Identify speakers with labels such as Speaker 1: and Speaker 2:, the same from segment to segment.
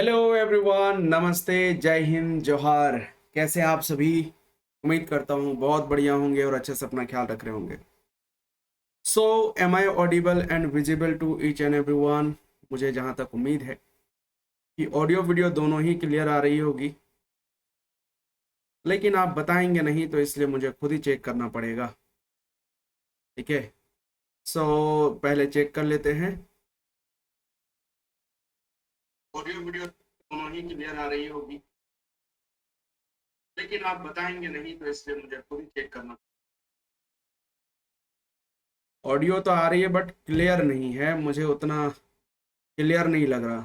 Speaker 1: Hello everyone, नमस्ते, जय हिंद, जोहार। कैसे हैं आप सभी? उम्मीद करता हूँ बहुत बढ़िया होंगे और अच्छे से अपना ख्याल रख रहे होंगे। So am I audible and visible to each and everyone? मुझे जहाँ तक उम्मीद है कि ऑडियो वीडियो दोनों ही क्लियर आ रही होगी, लेकिन आप बताएंगे नहीं तो इसलिए मुझे खुद ही चेक करना पड़ेगा। ठीक है। सो पहले चेक कर लेते हैं। ऑडियो वीडियो दोनों ही क्लियर आ रही होगी, लेकिन आप बताएंगे नहीं तो इसलिए मुझे खुद ही चेक करना। ऑडियो तो आ रही है बट क्लियर नहीं है, मुझे उतना क्लियर नहीं लग रहा।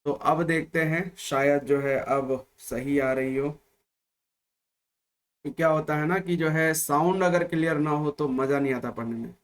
Speaker 1: तो अब देखते हैं, शायद जो है अब सही आ रही हो। कि क्या होता है ना कि जो है साउंड अगर क्लियर ना हो तो मज़ा नहीं आता पढ़ने में।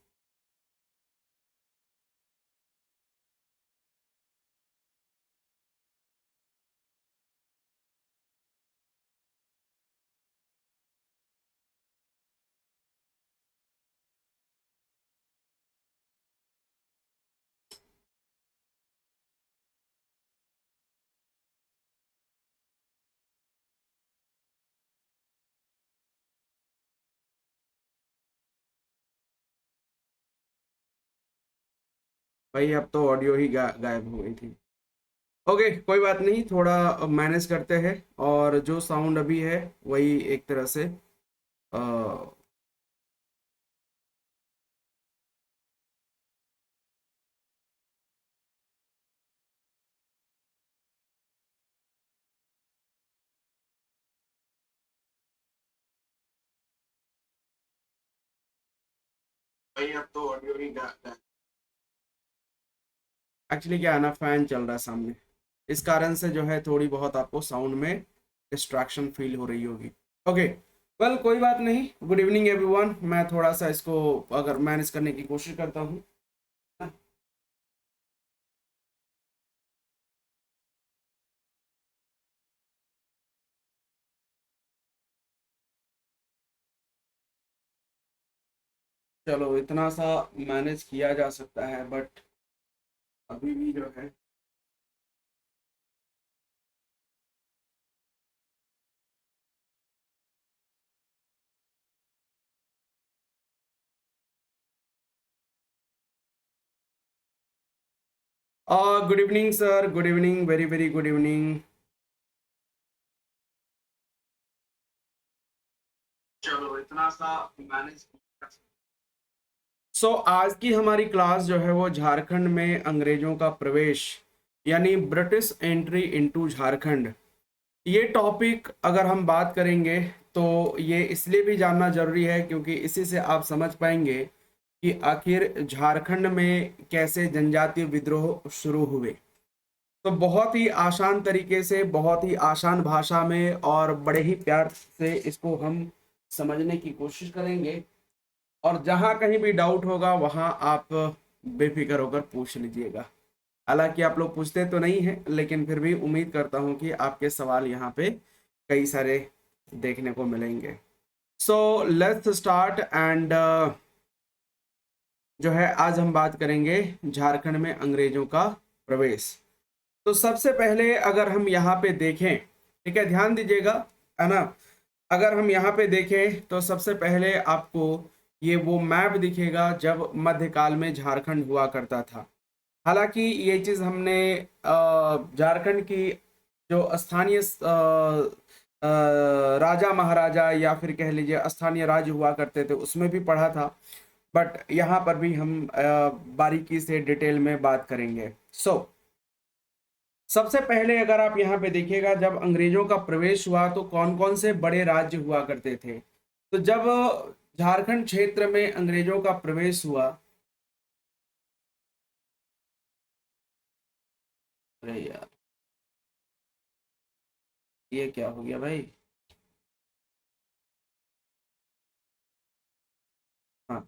Speaker 1: भाई अब तो ऑडियो ही गायब हो गई थी। ओके, कोई बात नहीं, थोड़ा मैनेज करते हैं। और जो साउंड अभी है वही एक तरह से भाई अब तो ऑडियो ही गायब। एक्चुअली क्या है ना, फैन चल रहा है सामने, इस कारण से जो है थोड़ी बहुत आपको साउंड में डिस्ट्रैक्शन फील हो रही होगी। ओके, वेल कोई बात नहीं। Good evening everyone. मैं थोड़ा सा इसको अगर मैनेज करने की कोशिश करता हूँ। चलो, इतना सा मैनेज किया जा सकता है, बट अभी भी जो है good evening sir, good evening, very very good evening. चलो, इतना सा मैनेज। सो आज की हमारी क्लास जो है वो झारखंड में अंग्रेजों का प्रवेश, यानी ब्रिटिश एंट्री इनटू झारखंड। ये टॉपिक अगर हम बात करेंगे तो ये इसलिए भी जानना जरूरी है क्योंकि इसी से आप समझ पाएंगे कि आखिर झारखंड में कैसे जनजातीय विद्रोह शुरू हुए। तो बहुत ही आसान तरीके से, बहुत ही आसान भाषा में और बड़े ही प्यार से इसको हम समझने की कोशिश करेंगे। और जहाँ कहीं भी डाउट होगा वहाँ आप बेफिक्र होकर पूछ लीजिएगा। हालांकि आप लोग पूछते तो नहीं हैं, लेकिन फिर भी उम्मीद करता हूँ कि आपके सवाल यहाँ पे कई सारे देखने को मिलेंगे। सो लेट्स स्टार्ट एंड जो है आज हम बात करेंगे झारखंड में अंग्रेजों का प्रवेश। तो सबसे पहले अगर हम यहाँ पे देखें, ठीक है, ध्यान दीजिएगा, है ना। अगर हम यहाँ पे देखें तो सबसे पहले आपको ये वो मैप दिखेगा जब मध्यकाल में झारखंड हुआ करता था। हालांकि ये चीज़ हमने झारखंड की जो स्थानीय राजा महाराजा या फिर कह लीजिए स्थानीय राज्य हुआ करते थे उसमें भी पढ़ा था। बट यहाँ पर भी हम बारीकी से डिटेल में बात करेंगे। सबसे पहले अगर आप यहाँ पे देखिएगा, जब अंग्रेजों का प्रवेश हुआ तो कौन कौन से बड़े राज्य हुआ करते थे। तो जब झारखंड क्षेत्र में अंग्रेजों का प्रवेश हुआ, अरे यार ये क्या हो गया भाई। हाँ,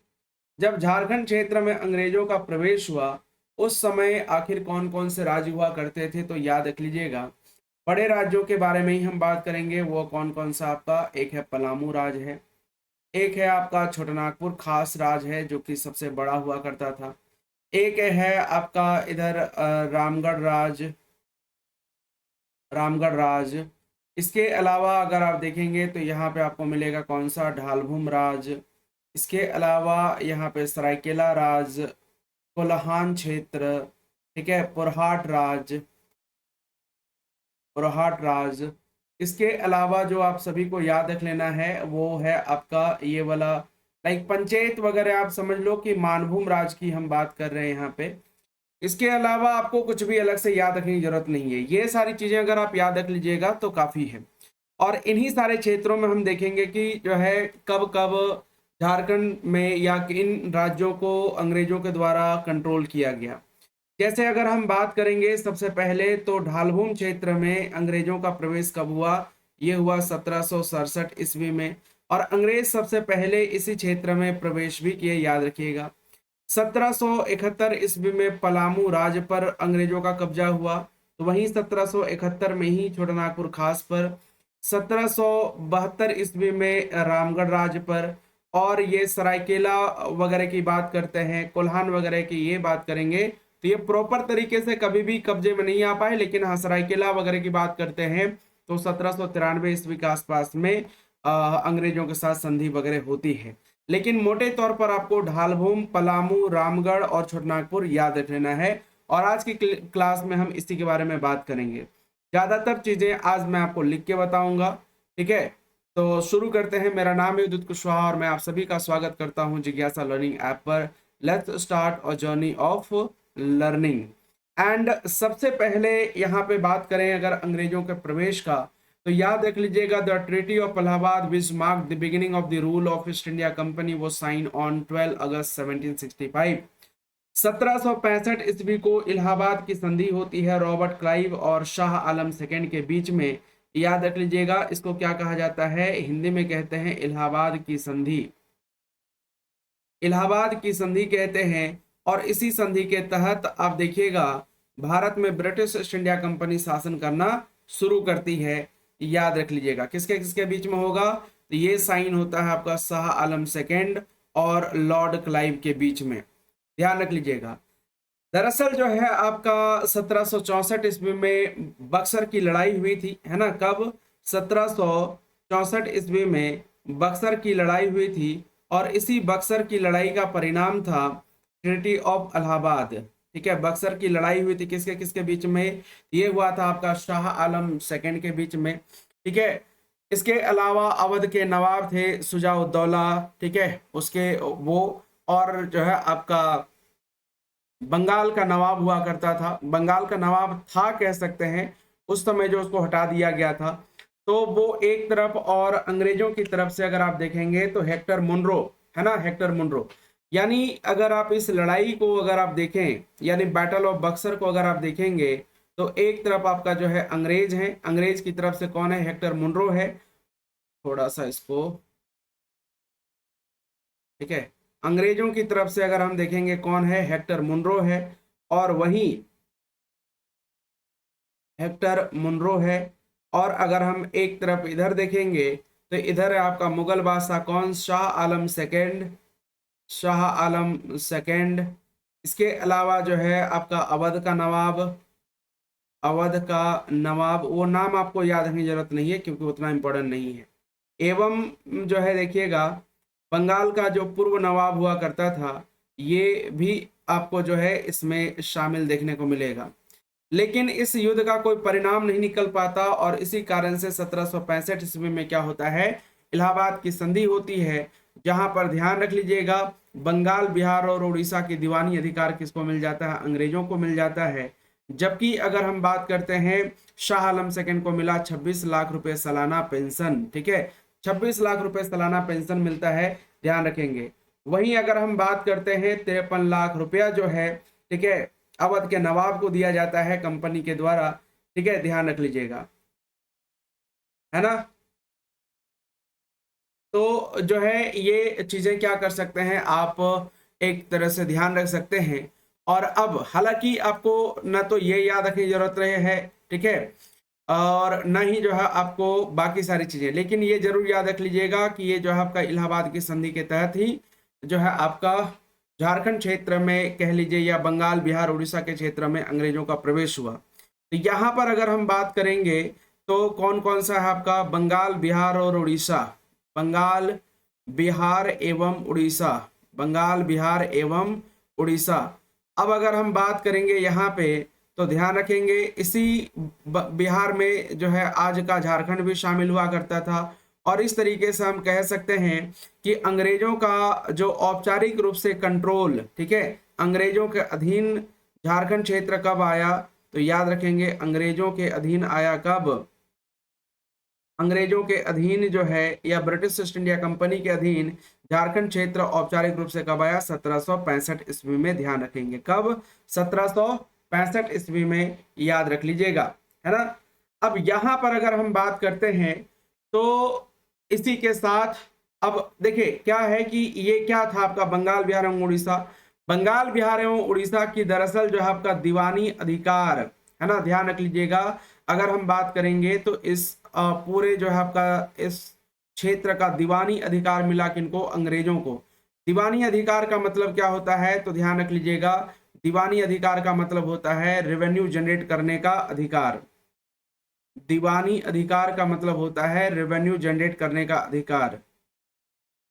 Speaker 1: जब झारखंड क्षेत्र में अंग्रेजों का प्रवेश हुआ उस समय आखिर कौन कौन से राज्य हुआ करते थे, तो याद रख लीजिएगा। बड़े राज्यों के बारे में ही हम बात करेंगे। वो कौन कौन सा आपका, एक है पलामू राज है, एक है आपका छोटानागपुर खास राज है जो कि सबसे बड़ा हुआ करता था, एक है आपका इधर रामगढ़ राज, रामगढ़ राज। इसके अलावा अगर आप देखेंगे तो यहाँ पे आपको मिलेगा कौन सा, ढालभूम राज। इसके अलावा यहाँ पे सरायकेला राज, कोल्हान क्षेत्र, ठीक है, पुरहाट राज। इसके अलावा जो आप सभी को याद रख लेना है वो है आपका ये वाला, लाइक पंचायत वगैरह आप समझ लो कि मानभूम राज की हम बात कर रहे हैं यहाँ पे। इसके अलावा आपको कुछ भी अलग से याद रखने की जरूरत नहीं है, ये सारी चीजें अगर आप याद रख लीजिएगा तो काफी है। और इन्हीं सारे क्षेत्रों में हम देखेंगे कि जो है कब कब झारखंड में या किन राज्यों को अंग्रेजों के द्वारा कंट्रोल किया गया। जैसे अगर हम बात करेंगे सबसे पहले तो ढालभूम क्षेत्र में अंग्रेजों का प्रवेश कब हुआ, ये हुआ 1767 ईस्वी में। और अंग्रेज सबसे पहले इसी क्षेत्र में प्रवेश भी किए, याद रखिएगा। 1771 ईस्वी में पलामू राज पर अंग्रेजों का कब्जा हुआ, तो वहीं 1771 में ही छोटानागपुर खास पर। 1772 ईस्वी में रामगढ़ राज पर। और ये सरायकेला वगैरह की बात करते हैं, कोल्हान वगैरह की ये बात करेंगे तो ये प्रॉपर तरीके से कभी भी कब्जे में नहीं आ पाए, लेकिन हाँ सरायकेला वगैरह की बात करते हैं तो 1793 ईस्वी के आसपास में अंग्रेजों के साथ संधि वगैरह होती है। लेकिन मोटे तौर पर आपको ढालभूम, पलामू, रामगढ़ और छोटानागपुर याद रख लेना है। और आज की क्लास में हम इसी के बारे में बात करेंगे। ज्यादातर चीजें आज मैं आपको लिख के बताऊंगा, ठीक है। तो शुरू करते हैं। मेरा नाम है उदित कुशवाहा और मैं आप सभी का स्वागत करता हूं जिज्ञासा लर्निंग ऐप पर। Let's start a journey of learning. And सबसे पहले यहाँ पे बात करें अगर अंग्रेजों के प्रवेश का, तो याद रख लीजिएगा the treaty of Allahabad which mark the beginning of the rule of east India company वो साइन ऑन 12 अगस्त 1765। 1765 ईस्वी को इलाहाबाद की संधि होती है रॉबर्ट क्लाइव और शाह आलम सेकंड के बीच में। याद रख लीजिएगा, इसको क्या कहा जाता है, हिंदी में कहते हैं इलाहाबाद की संधि। इलाहाबाद की संधि कहते हैं। और इसी संधि के तहत आप देखिएगा भारत में ब्रिटिश ईस्ट इंडिया कंपनी शासन करना शुरू करती है। याद रख लीजिएगा किसके किसके बीच में होगा, तो ये साइन होता है आपका शाह आलम सेकंड और लॉर्ड क्लाइव के बीच में, ध्यान रख लीजिएगा। दरअसल जो है आपका 1764 ईस्वी में बक्सर की लड़ाई हुई थी, है ना। कब, 1764 ईस्वी में बक्सर की लड़ाई हुई थी। और इसी बक्सर की लड़ाई का परिणाम था ट्रीटी ऑफ इलाहाबाद, ठीक है। बक्सर की लड़ाई हुई थी किसके किसके बीच में, ये हुआ था आपका शाह आलम सेकंड के बीच में, ठीक है। इसके अलावा अवध के नवाब थे शुजाउद्दौला, ठीक है, उसके वो। और जो है आपका बंगाल का नवाब हुआ करता था, बंगाल का नवाब था कह सकते हैं उस समय, जो उसको हटा दिया गया था। तो वो एक तरफ, और अंग्रेजों की तरफ से अगर आप देखेंगे तो हेक्टर मुनरो, है ना, हेक्टर मुनरो। यानी अगर आप इस लड़ाई को अगर आप देखें, यानी बैटल ऑफ बक्सर को अगर आप देखेंगे तो एक तरफ आपका जो है अंग्रेज है, अंग्रेज की तरफ से कौन है, हेक्टर मुनरो है। थोड़ा सा इसको, ठीक है, अंग्रेजों की तरफ से अगर हम देखेंगे कौन है, हेक्टर मुनरो है। और वहीं हेक्टर मुनरो है। और अगर हम एक तरफ इधर देखेंगे तो इधर है आपका मुगल बादशाह कौन, शाह आलम सेकंड, शाह आलम सेकंड। इसके अलावा जो है आपका अवध का नवाब, अवध का नवाब, वो नाम आपको याद रखने की जरूरत नहीं है क्योंकि उतना इंपॉर्टेंट नहीं है। एवं जो है देखिएगा बंगाल का जो पूर्व नवाब हुआ करता था, ये भी आपको जो है इसमें शामिल देखने को मिलेगा। लेकिन इस युद्ध का कोई परिणाम नहीं निकल पाता और इसी कारण से 1765 ईस्वी में क्या होता है, इलाहाबाद की संधि होती है, जहां पर ध्यान रख लीजिएगा बंगाल, बिहार और उड़ीसा की दीवानी अधिकार किसको मिल जाता है, अंग्रेजों को मिल जाता है। जबकि अगर हम बात करते हैं शाह आलम सेकंड को मिला 26 लाख रुपए सालाना पेंशन, ठीक है, 26 लाख रुपए सालाना पेंशन मिलता है, ध्यान रखेंगे। वहीं अगर हम बात करते हैं 53 लाख रुपया जो है, ठीक है, अवध के नवाब को दिया जाता है कंपनी के द्वारा, ठीक है, ध्यान रख लीजिएगा, है ना। तो जो है ये चीजें क्या कर सकते हैं आप एक तरह से ध्यान रख सकते हैं। और अब हालांकि आपको न तो ये याद रखने की जरूरत रहे है, ठीक है, और न ही जो है आपको बाकी सारी चीजें, लेकिन ये जरूर याद रख लीजिएगा कि ये जो है आपका इलाहाबाद की संधि के तहत ही जो है आपका झारखंड क्षेत्र में कह लीजिए या बंगाल, बिहार, उड़ीसा के क्षेत्र में अंग्रेजों का प्रवेश हुआ। तो यहाँ पर अगर हम बात करेंगे तो कौन कौन सा है आपका, बंगाल, बिहार और उड़ीसा, बंगाल, बिहार एवं उड़ीसा, बंगाल, बिहार एवं उड़ीसा। अब अगर हम बात करेंगे यहाँ पे तो ध्यान रखेंगे इसी बिहार में जो है आज का झारखंड भी शामिल हुआ करता था। और इस तरीके से हम कह सकते हैं कि अंग्रेजों का जो औपचारिक रूप से कंट्रोल, ठीक है, अंग्रेजों के अधीन झारखंड क्षेत्र कब आया, तो याद रखेंगे अंग्रेजों के अधीन आया कब, अंग्रेजों के अधीन जो है या ब्रिटिश ईस्ट इंडिया कंपनी के अधीन झारखंड क्षेत्र औपचारिक रूप से कब आया, 1765 ईस्वी में। ध्यान रखेंगे कब, 1765 ईस्वी में, याद रख लीजिएगा, है ना। अब यहां पर अगर हम बात करते हैं तो इसी के साथ अब देखिए क्या है कि ये क्या था आपका बंगाल, बिहार एवं उड़ीसा। बंगाल, बिहार एवं उड़ीसा की दरअसल जो है आपका दीवानी अधिकार, है ना, ध्यान रख लीजिएगा। अगर हम बात करेंगे तो इस पूरे जो है आपका इस क्षेत्र का दीवानी अधिकार मिला किनको, अंग्रेजों को। दीवानी अधिकार का मतलब क्या होता है, तो ध्यान रख लीजिएगा, दीवानी अधिकार का मतलब होता है रेवेन्यू जनरेट करने का अधिकार। दीवानी अधिकार का मतलब होता है रेवेन्यू जनरेट करने का अधिकार,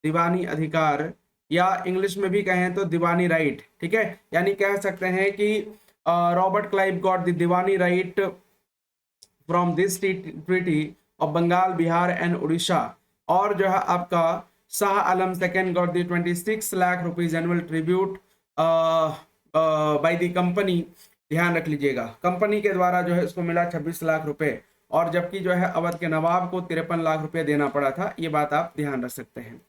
Speaker 1: दीवानी अधिकार, या इंग्लिश में भी कहें तो दीवानी राइट, ठीक है। यानी कह सकते हैं कि Robert Clive got the Diwani right from this treaty of Bengal, Bihar and Orissa. और जो है आपका Shah Alam second got the 26 lakh rupees annual tribute by the company. ध्यान रख लीजिएगा कंपनी के द्वारा जो है इसको मिला 26 लाख रुपए, और जबकि जो है अवध के नवाब को 53 लाख रुपए देना पड़ा था। ये बात आप ध्यान रख सकते हैं।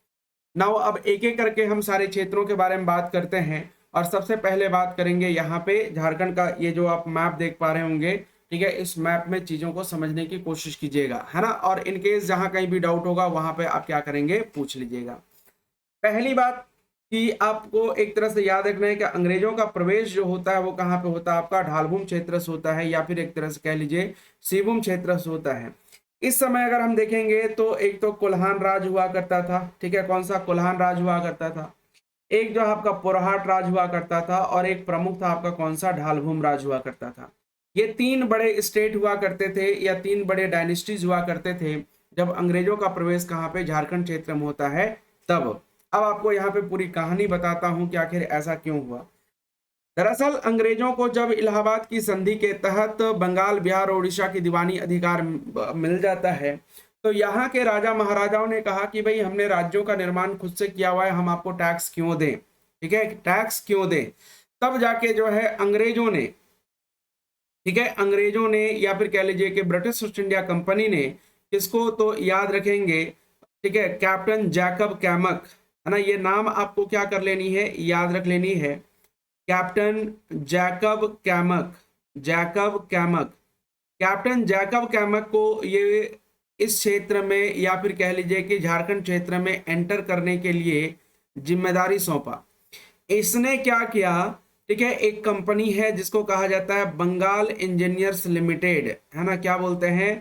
Speaker 1: नाउ अब एक एक करके हम सारे क्षेत्रों के बारे में बात करते हैं। और सबसे पहले बात करेंगे यहाँ पे झारखंड का, ये जो आप मैप देख पा रहे होंगे, ठीक है, इस मैप में चीजों को समझने की कोशिश कीजिएगा, है ना। और इनकेस जहां कहीं भी डाउट होगा वहां पे आप क्या करेंगे, पूछ लीजिएगा। पहली बात कि आपको एक तरह से याद रखना है कि अंग्रेजों का प्रवेश जो होता है वो कहाँ पे होता है, आपका ढालभूम क्षेत्र से होता है, या फिर एक तरह से कह लीजिए सिवुम क्षेत्र से होता है। इस समय अगर हम देखेंगे तो एक तो कोल्हान राज हुआ करता था, ठीक है, कौन सा, कोल्हान राज हुआ करता था। एक जो आपका पुरहाट राज हुआ करता था, और एक प्रमुख था आपका कौन सा, ढालभूम राज हुआ करता था। ये तीन बड़े स्टेट हुआ करते थे, या तीन बड़े डायनेस्टीज हुआ करते थे जब अंग्रेजों का प्रवेश कहाँ पे, झारखंड क्षेत्र में होता है तब। अब आपको यहाँ पे पूरी कहानी बताता हूं कि आखिर ऐसा क्यों हुआ। दरअसल अंग्रेजों को जब इलाहाबाद की संधि के तहत बंगाल, बिहार और उड़ीसा की दीवानी अधिकार मिल जाता है, तो यहाँ के राजा महाराजाओं ने कहा कि भाई हमने राज्यों का निर्माण खुद से किया हुआ है, हम आपको टैक्स क्यों दें, ठीक है, टैक्स क्यों दें। तब जाके जो है अंग्रेजों ने, ठीक है, अंग्रेजों ने या फिर कह लीजिए कि ब्रिटिश ईस्ट इंडिया कंपनी ने, किसको, तो याद रखेंगे, ठीक है, कैप्टन जैकब कैमक, है ना, ये नाम आपको क्या कर लेनी है, याद रख लेनी है, Captain Jacob Camac, Jacob Camac. Captain Jacob Camac को ये इस क्षेत्र में या फिर कह लीजिए कि झारखंड क्षेत्र में एंटर करने के लिए जिम्मेदारी सौंपा। इसने क्या किया, ठीक है, एक कंपनी है जिसको कहा जाता है बंगाल इंजीनियर्स लिमिटेड, है ना, क्या बोलते हैं,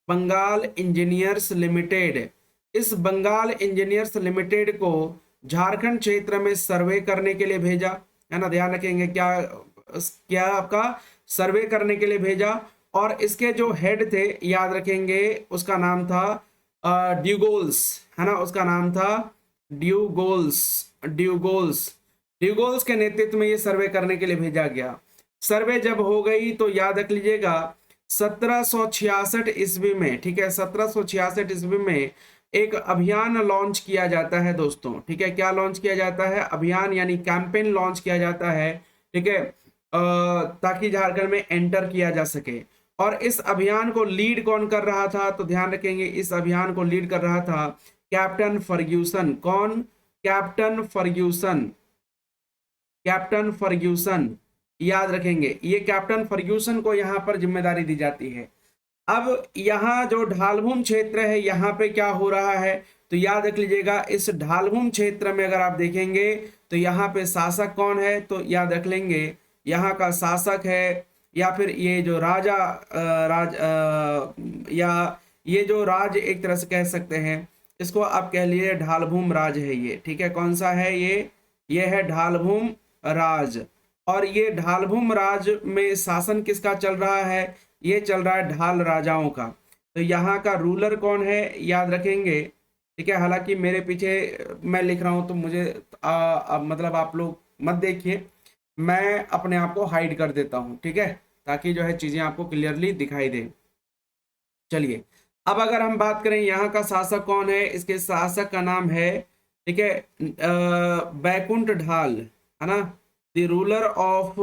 Speaker 1: बंगाल इंजीनियर्स लिमिटेड। इस बंगाल इंजीनियर्स लिमिटेड को झारखंड क्षेत्र में सर्वे करने के लिए भेजा, है ना, ध्यान रखेंगे क्या क्या आपका, सर्वे करने के लिए भेजा। और इसके जो हेड थे याद रखेंगे, उसका नाम था ड्यूगोल्स, है ना, उसका नाम था ड्यूगोल्स, ड्यूगोल्स। ड्यूगोल्स के नेतृत्व में ये सर्वे करने के लिए भेजा गया। सर्वे जब हो गई तो याद रख लीजिएगा 1766 ईस्वी में, ठीक है, 1766 ईस्वी में एक अभियान लॉन्च किया जाता है दोस्तों, ठीक है, क्या लॉन्च किया जाता है, अभियान यानी कैंपेन लॉन्च किया जाता है, ठीक है, ताकि झारखंड में एंटर किया जा सके। और इस अभियान को लीड कौन कर रहा था, तो ध्यान रखेंगे इस अभियान को लीड कर रहा था कैप्टन फर्ग्यूसन। कौन, कैप्टन फर्ग्यूसन, कैप्टन फर्ग्यूसन, याद रखेंगे ये कैप्टन फर्ग्यूसन को यहाँ पर जिम्मेदारी दी जाती है। अब यहाँ जो ढालभूम क्षेत्र है यहाँ पे क्या हो रहा है, तो याद रख लीजिएगा इस ढालभूम क्षेत्र में अगर आप देखेंगे तो यहाँ पे शासक कौन है, तो याद रख लेंगे यहाँ का शासक है, या फिर ये जो राजा या ये जो राज एक तरह से कह सकते हैं, इसको आप कह लिए ढालभूम राज है ये, ठीक है, कौन सा है ये है ढालभूम राज। और ये ढालभूम राज में शासन किसका चल रहा है, ये चल रहा है ढाल राजाओं का। तो यहाँ का रूलर कौन है याद रखेंगे, ठीक है। हालांकि मेरे पीछे मैं लिख रहा हूँ तो मुझे मतलब आप लोग मत देखिए, मैं अपने आप को हाइड कर देता हूँ, ठीक है, ताकि जो है चीजें आपको क्लियरली दिखाई दे। चलिए, अब अगर हम बात करें यहाँ का शासक कौन है, इसके शासक का नाम है, ठीक है, बैकुंठ ढाल, है ना। The ruler of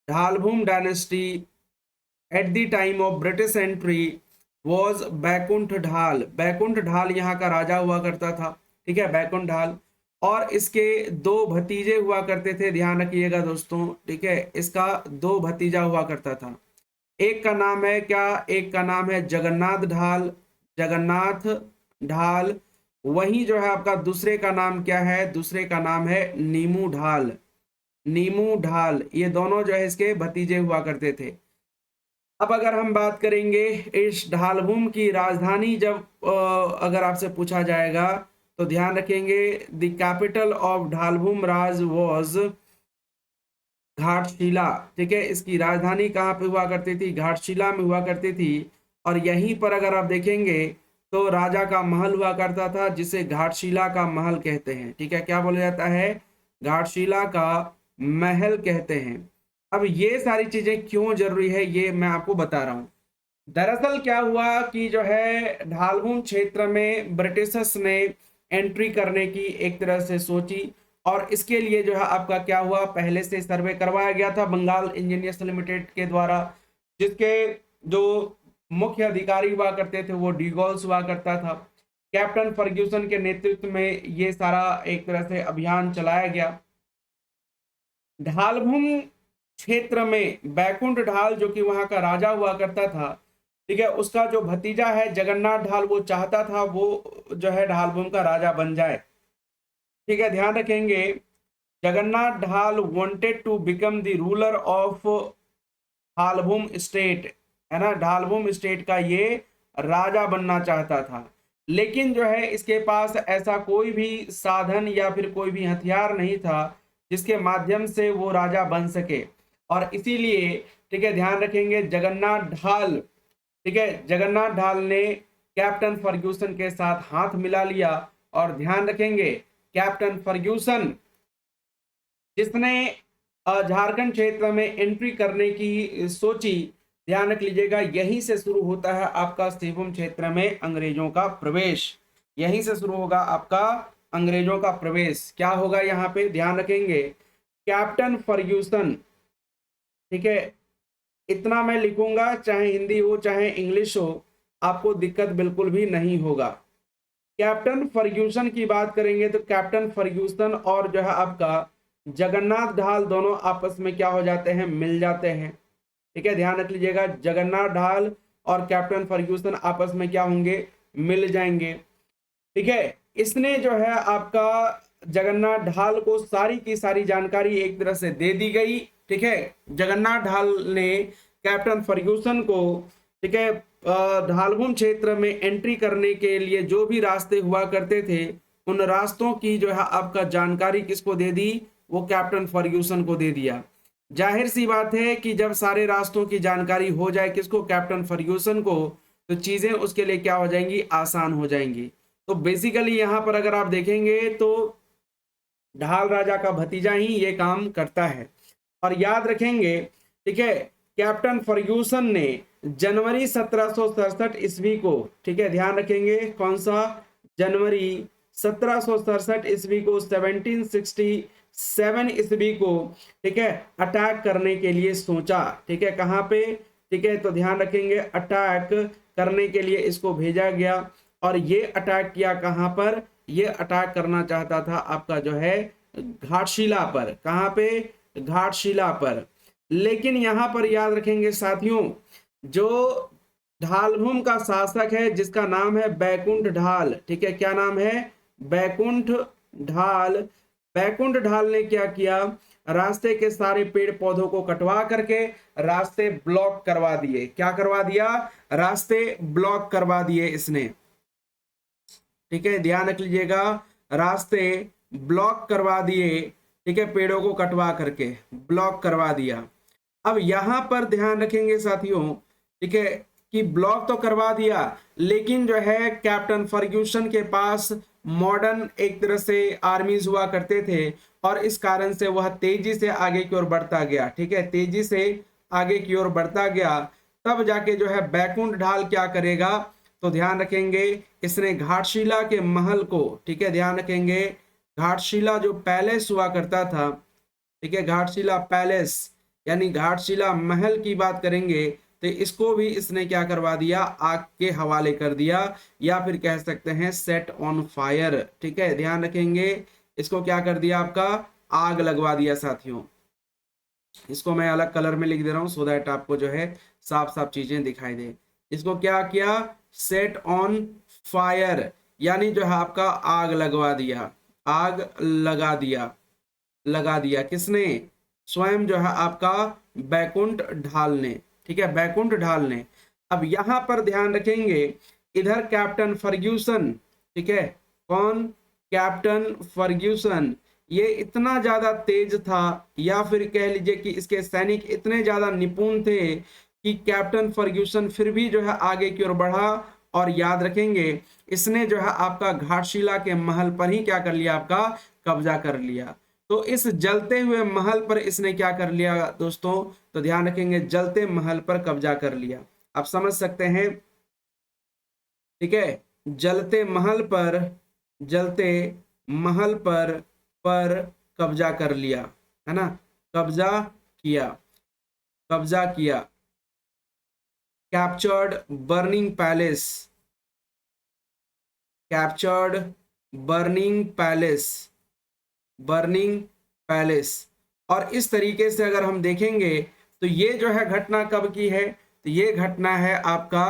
Speaker 1: Dhalbhum dynasty at the time of British entry was Baikunth Dhal. Baikunth ढाल यहाँ का राजा हुआ करता था, ठीक है, बैकुंठ ढाल। और इसके दो भतीजे हुआ करते थे, ध्यान रखिएगा दोस्तों, ठीक है, इसका दो भतीजा हुआ करता था। एक का नाम है क्या, एक का नाम है जगन्नाथ ढाल, जगन्नाथ ढाल। वहीं जो है आपका दूसरे का नाम क्या है, दूसरे का नाम है नीमू ढाल, नीमू ढाल। ये दोनों जो है इसके भतीजे हुआ करते थे। अब अगर हम बात करेंगे इस ढालभूम की राजधानी, जब अगर आपसे पूछा जाएगा तो ध्यान रखेंगे, the capital of Dhalbhum Raj was Ghatshila, ठीक है। इसकी राजधानी कहाँ पे हुआ करती थी, घाटशिला में हुआ करती थी। और यहीं पर अगर आप देखेंगे तो राजा का महल हुआ करता था, जिसे घाटशिला का महल कहते हैं, ठीक है। क्या बोला जाता है, घाटशिला का महल कहते हैं। अब ये सारी चीजें क्यों जरूरी है ये मैं आपको बता रहा हूं। दरअसल क्या हुआ कि जो है ढालभूम क्षेत्र में ब्रिटिशर्स ने एंट्री करने की एक तरह से सोची, और इसके लिए जो है आपका क्या हुआ, पहले से सर्वे करवाया गया था बंगाल इंजीनियर्स लिमिटेड के द्वारा, जिसके जो मुख्य अधिकारी हुआ करते थे वो डीगॉल्स हुआ करता था। कैप्टन फर्ग्यूसन के नेतृत्व में ये सारा एक तरह से अभियान चलाया गया। ढालभूम क्षेत्र में बैकुंठ ढाल जो कि वहां का राजा हुआ करता था, ठीक है, उसका जो भतीजा है जगन्नाथ ढाल, वो चाहता था वो जो है ढालभूम का राजा बन जाए, ठीक है। ध्यान रखेंगे, Jagannath Dhal wanted to become the ruler of Dhalbhum state, है ना, ढालभूम स्टेट का ये राजा बनना चाहता था। लेकिन जो है इसके पास ऐसा कोई भी साधन या फिर कोई भी हथियार नहीं था जिसके माध्यम से वो राजा बन सके। और इसीलिए, ठीक है, ध्यान रखेंगे, जगन्नाथ ढाल, ठीक है, जगन्नाथ ढाल ने कैप्टन फर्ग्यूसन के साथ हाथ मिला लिया। और ध्यान रखेंगे, कैप्टन फर्ग्यूसन जिसने झारखंड क्षेत्र में एंट्री करने की सोची, ध्यान रख लीजिएगा, यहीं से शुरू होता है आपका सिंहभूम क्षेत्र में अंग्रेजों का प्रवेश। यहीं से शुरू होगा आपका अंग्रेजों का प्रवेश। क्या होगा यहाँ पे, ध्यान रखेंगे, कैप्टन फर्ग्यूसन, ठीक है, इतना मैं लिखूंगा, चाहे हिंदी हो चाहे इंग्लिश हो, आपको दिक्कत बिल्कुल भी नहीं होगा। कैप्टन फर्ग्यूसन की बात करेंगे तो कैप्टन फर्ग्यूसन और जो है आपका जगन्नाथ ढाल दोनों आपस में क्या हो जाते हैं, मिल जाते हैं, ठीक है। ध्यान रख लीजिएगा, जगन्नाथ ढाल और कैप्टन फर्ग्यूसन आपस में क्या होंगे, मिल जाएंगे, ठीक है। इसने जो है आपका जगन्नाथ ढाल को सारी की सारी जानकारी एक तरह से दे दी गई, ठीक है। जगन्नाथ ढाल ने कैप्टन फर्ग्यूसन को, ठीक है, ढालभूम क्षेत्र में एंट्री करने के लिए जो भी रास्ते हुआ करते थे, उन रास्तों की जो है आपका जानकारी किसको दे दी, वो कैप्टन फर्ग्यूसन को दे दिया। जाहिर सी बात है कि जब सारे रास्तों की जानकारी हो जाए किसको, कैप्टन फर्ग्यूसन को, तो चीजें उसके लिए क्या हो जाएंगी, आसान हो जाएंगी। तो बेसिकली यहां पर अगर आप देखेंगे तो ढाल राजा का भतीजा ही ये काम करता है। और याद रखेंगे, ठीक है, कैप्टन फर्ग्यूसन ने जनवरी 1767 ईस्वी को, ठीक है, ध्यान रखेंगे कौन सा, जनवरी 1767 ईस्वी को, 1767 ईस्वी को, ठीक है, अटैक करने के लिए सोचा, ठीक है, कहां पे, ठीक है, तो ध्यान रखेंगे अटैक करने के लिए इसको भेजा गया। और ये अटैक किया कहां पर, ये अटैक करना चाहता था आपका जो है घाटशिला पर, कहां पे, घाटशिला पर। लेकिन यहां पर याद रखेंगे साथियों, जो ढालभूम का शासक है जिसका नाम है बैकुंठ ढाल, ठीक है, क्या नाम है, बैकुंठ ढाल। बैकुंठ ढाल ने क्या किया, रास्ते के सारे पेड़ पौधों को कटवा करके रास्ते ब्लॉक करवा दिए। क्या करवा दिया, रास्ते ब्लॉक करवा दिए इसने, ठीक है, ध्यान रख लीजिएगा, रास्ते ब्लॉक करवा दिए, ठीक है, पेड़ों को कटवा करके ब्लॉक करवा दिया। अब यहां पर ध्यान रखेंगे साथियों, ठीक है, कि ब्लॉक तो करवा दिया, लेकिन जो है कैप्टन फर्ग्यूसन के पास मॉडर्न एक तरह से आर्मीज हुआ करते थे, और इस कारण से वह तेजी से आगे की ओर बढ़ता गया, ठीक है, तेजी से आगे की ओर बढ़ता गया। तब जाके जो है बैकुंठ ढाल क्या करेगा, तो ध्यान रखेंगे इसने घाटशिला के महल को, ठीक है, ध्यान रखेंगे घाटशिला जो पैलेस हुआ करता था, ठीक है, घाटशिला पैलेस यानी घाटशिला महल की बात करेंगे, तो इसको भी इसने क्या करवा दिया, आग के हवाले कर दिया, या फिर कह सकते हैं सेट ऑन फायर, ठीक है, ध्यान रखेंगे इसको क्या कर दिया, आपका आग लगवा दिया साथियों। इसको मैं अलग कलर में लिख दे रहा हूं सो दैट आपको जो है साफ साफ चीजें दिखाई दे। इसको क्या किया, सेट ऑन फायर, यानी जो है आपका आग लगवा दिया, आग लगा दिया किसने, स्वयं जो है आपका बैकुंठ ढाल ने, ठीक है, बैकुंठ ढाल ने। अब यहां पर ध्यान रखेंगे इधर कैप्टन फर्ग्यूसन, ठीक है, कौन, कैप्टन फर्ग्यूसन, ये इतना ज्यादा तेज था, या फिर कह लीजिए कि इसके सैनिक इतने ज्यादा निपुण थे कि कैप्टन फर्ग्यूसन फिर भी जो है आगे की ओर बढ़ा, और याद रखेंगे इसने जो है आपका घाटशिला के महल पर ही क्या कर लिया, आपका कब्जा कर लिया। तो इस जलते हुए महल पर इसने क्या कर लिया दोस्तों, तो ध्यान रखेंगे जलते महल पर कब्जा कर लिया। आप समझ सकते हैं, ठीक है, जलते महल पर, जलते महल पर कब्जा कर लिया, है ना, कब्जा किया, कब्जा किया। Captured burning palace, captured burning palace, burning palace. और इस तरीके से अगर हम देखेंगे तो ये जो है घटना कब की है, तो ये घटना है आपका,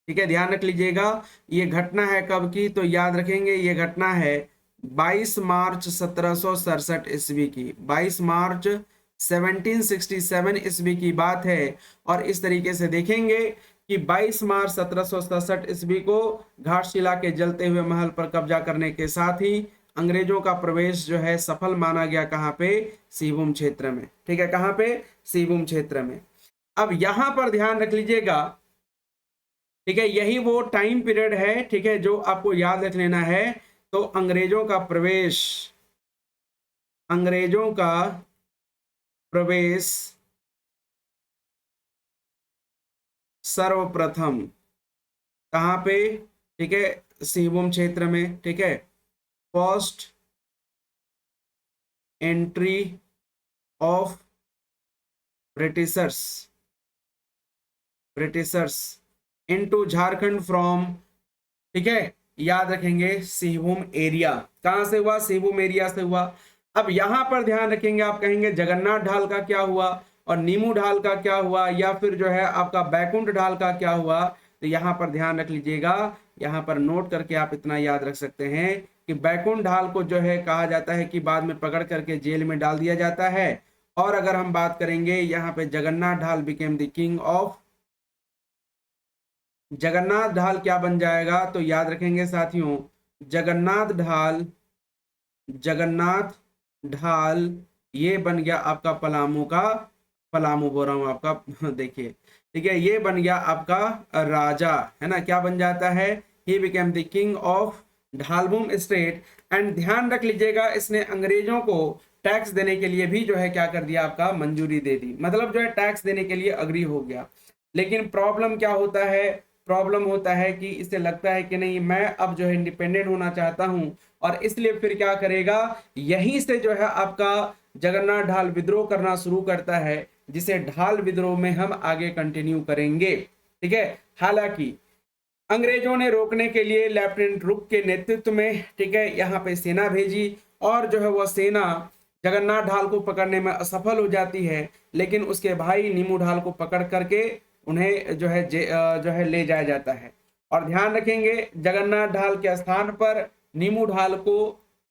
Speaker 1: ठीक है, ध्यान रख लीजिएगा, ये घटना है कब की, तो याद रखेंगे ये घटना है 22 मार्च 1767 ईस्वी की, 22 मार्च 1767 ईस्वी की बात है। और इस तरीके से देखेंगे कि 22 मार्च 1767 ईस्वी को घाटशिला के जलते हुए महल पर कब्जा करने के साथ ही अंग्रेजों का प्रवेश जो है सफल माना गया, कहां पे, सिंहभूम क्षेत्र में, ठीक है, कहां पे, सिंहभूम क्षेत्र में। अब यहां पर ध्यान रख लीजिएगा, ठीक है, यही वो टाइम पीरियड है, ठीक है, जो आपको याद रख लेना है। तो अंग्रेजों का प्रवेश, अंग्रेजों का प्रवेश सर्वप्रथम कहां पे, ठीक है, सिंहभूम क्षेत्र में, ठीक है, first entry of Britishers, Britishers into Jharkhand from, ठीक है, याद रखेंगे सिंहभूम एरिया, कहां से हुआ, सिंहभूम एरिया से हुआ। अब यहां पर ध्यान रखेंगे, आप कहेंगे जगन्नाथ ढाल का क्या हुआ, और नीमू ढाल का क्या हुआ, या फिर जो है आपका बैकुंठ ढाल का क्या हुआ, तो यहां पर ध्यान रख लीजिएगा, यहां पर नोट करके आप इतना याद रख सकते हैं कि बैकुंठ ढाल को जो है कहा जाता है कि बाद में पकड़ करके जेल में डाल दिया जाता है। और अगर हम बात करेंगे यहाँ पे जगन्नाथ ढाल became the king of, Jagannath ढाल क्या बन जाएगा, तो याद रखेंगे साथियों जगन्नाथ ढाल, जगन्नाथ ढाल ये बन गया आपका पलामू का, पलामू बोल रहा हूं आपका देखिए, ठीक है, ये बन गया आपका राजा, है ना, क्या बन जाता है, he became the king of Dhalbhum state. And ध्यान रख लीजिएगा इसने अंग्रेजों को टैक्स देने के लिए भी जो है क्या कर दिया, आपका मंजूरी दे दी, मतलब जो है टैक्स देने के लिए अग्री हो गया। लेकिन प्रॉब्लम क्या होता है, प्रॉब्लम होता है कि इसे लगता है कि नहीं मैं अब जो है इंडिपेंडेंट होना चाहता हूं, और इसलिए फिर क्या करेगा, यहीं से जो है आपका जगन्नाथ ढाल विद्रोह करना शुरू करता है, जिसे ढाल विद्रोह में हम आगे कंटिन्यू करेंगे, ठीक है। हालांकि अंग्रेजों ने रोकने के लिए लेफ्टिनेंट रुक के नेतृत्व में, ठीक है, यहाँ पे सेना भेजी, और जो है वह सेना जगन्नाथ ढाल को पकड़ने में असफल हो जाती है, लेकिन उसके भाई नीमू ढाल को पकड़ करके उन्हें जो है ले जाया जाता है। और ध्यान रखेंगे जगन्नाथ ढाल के स्थान पर नीमू ढाल को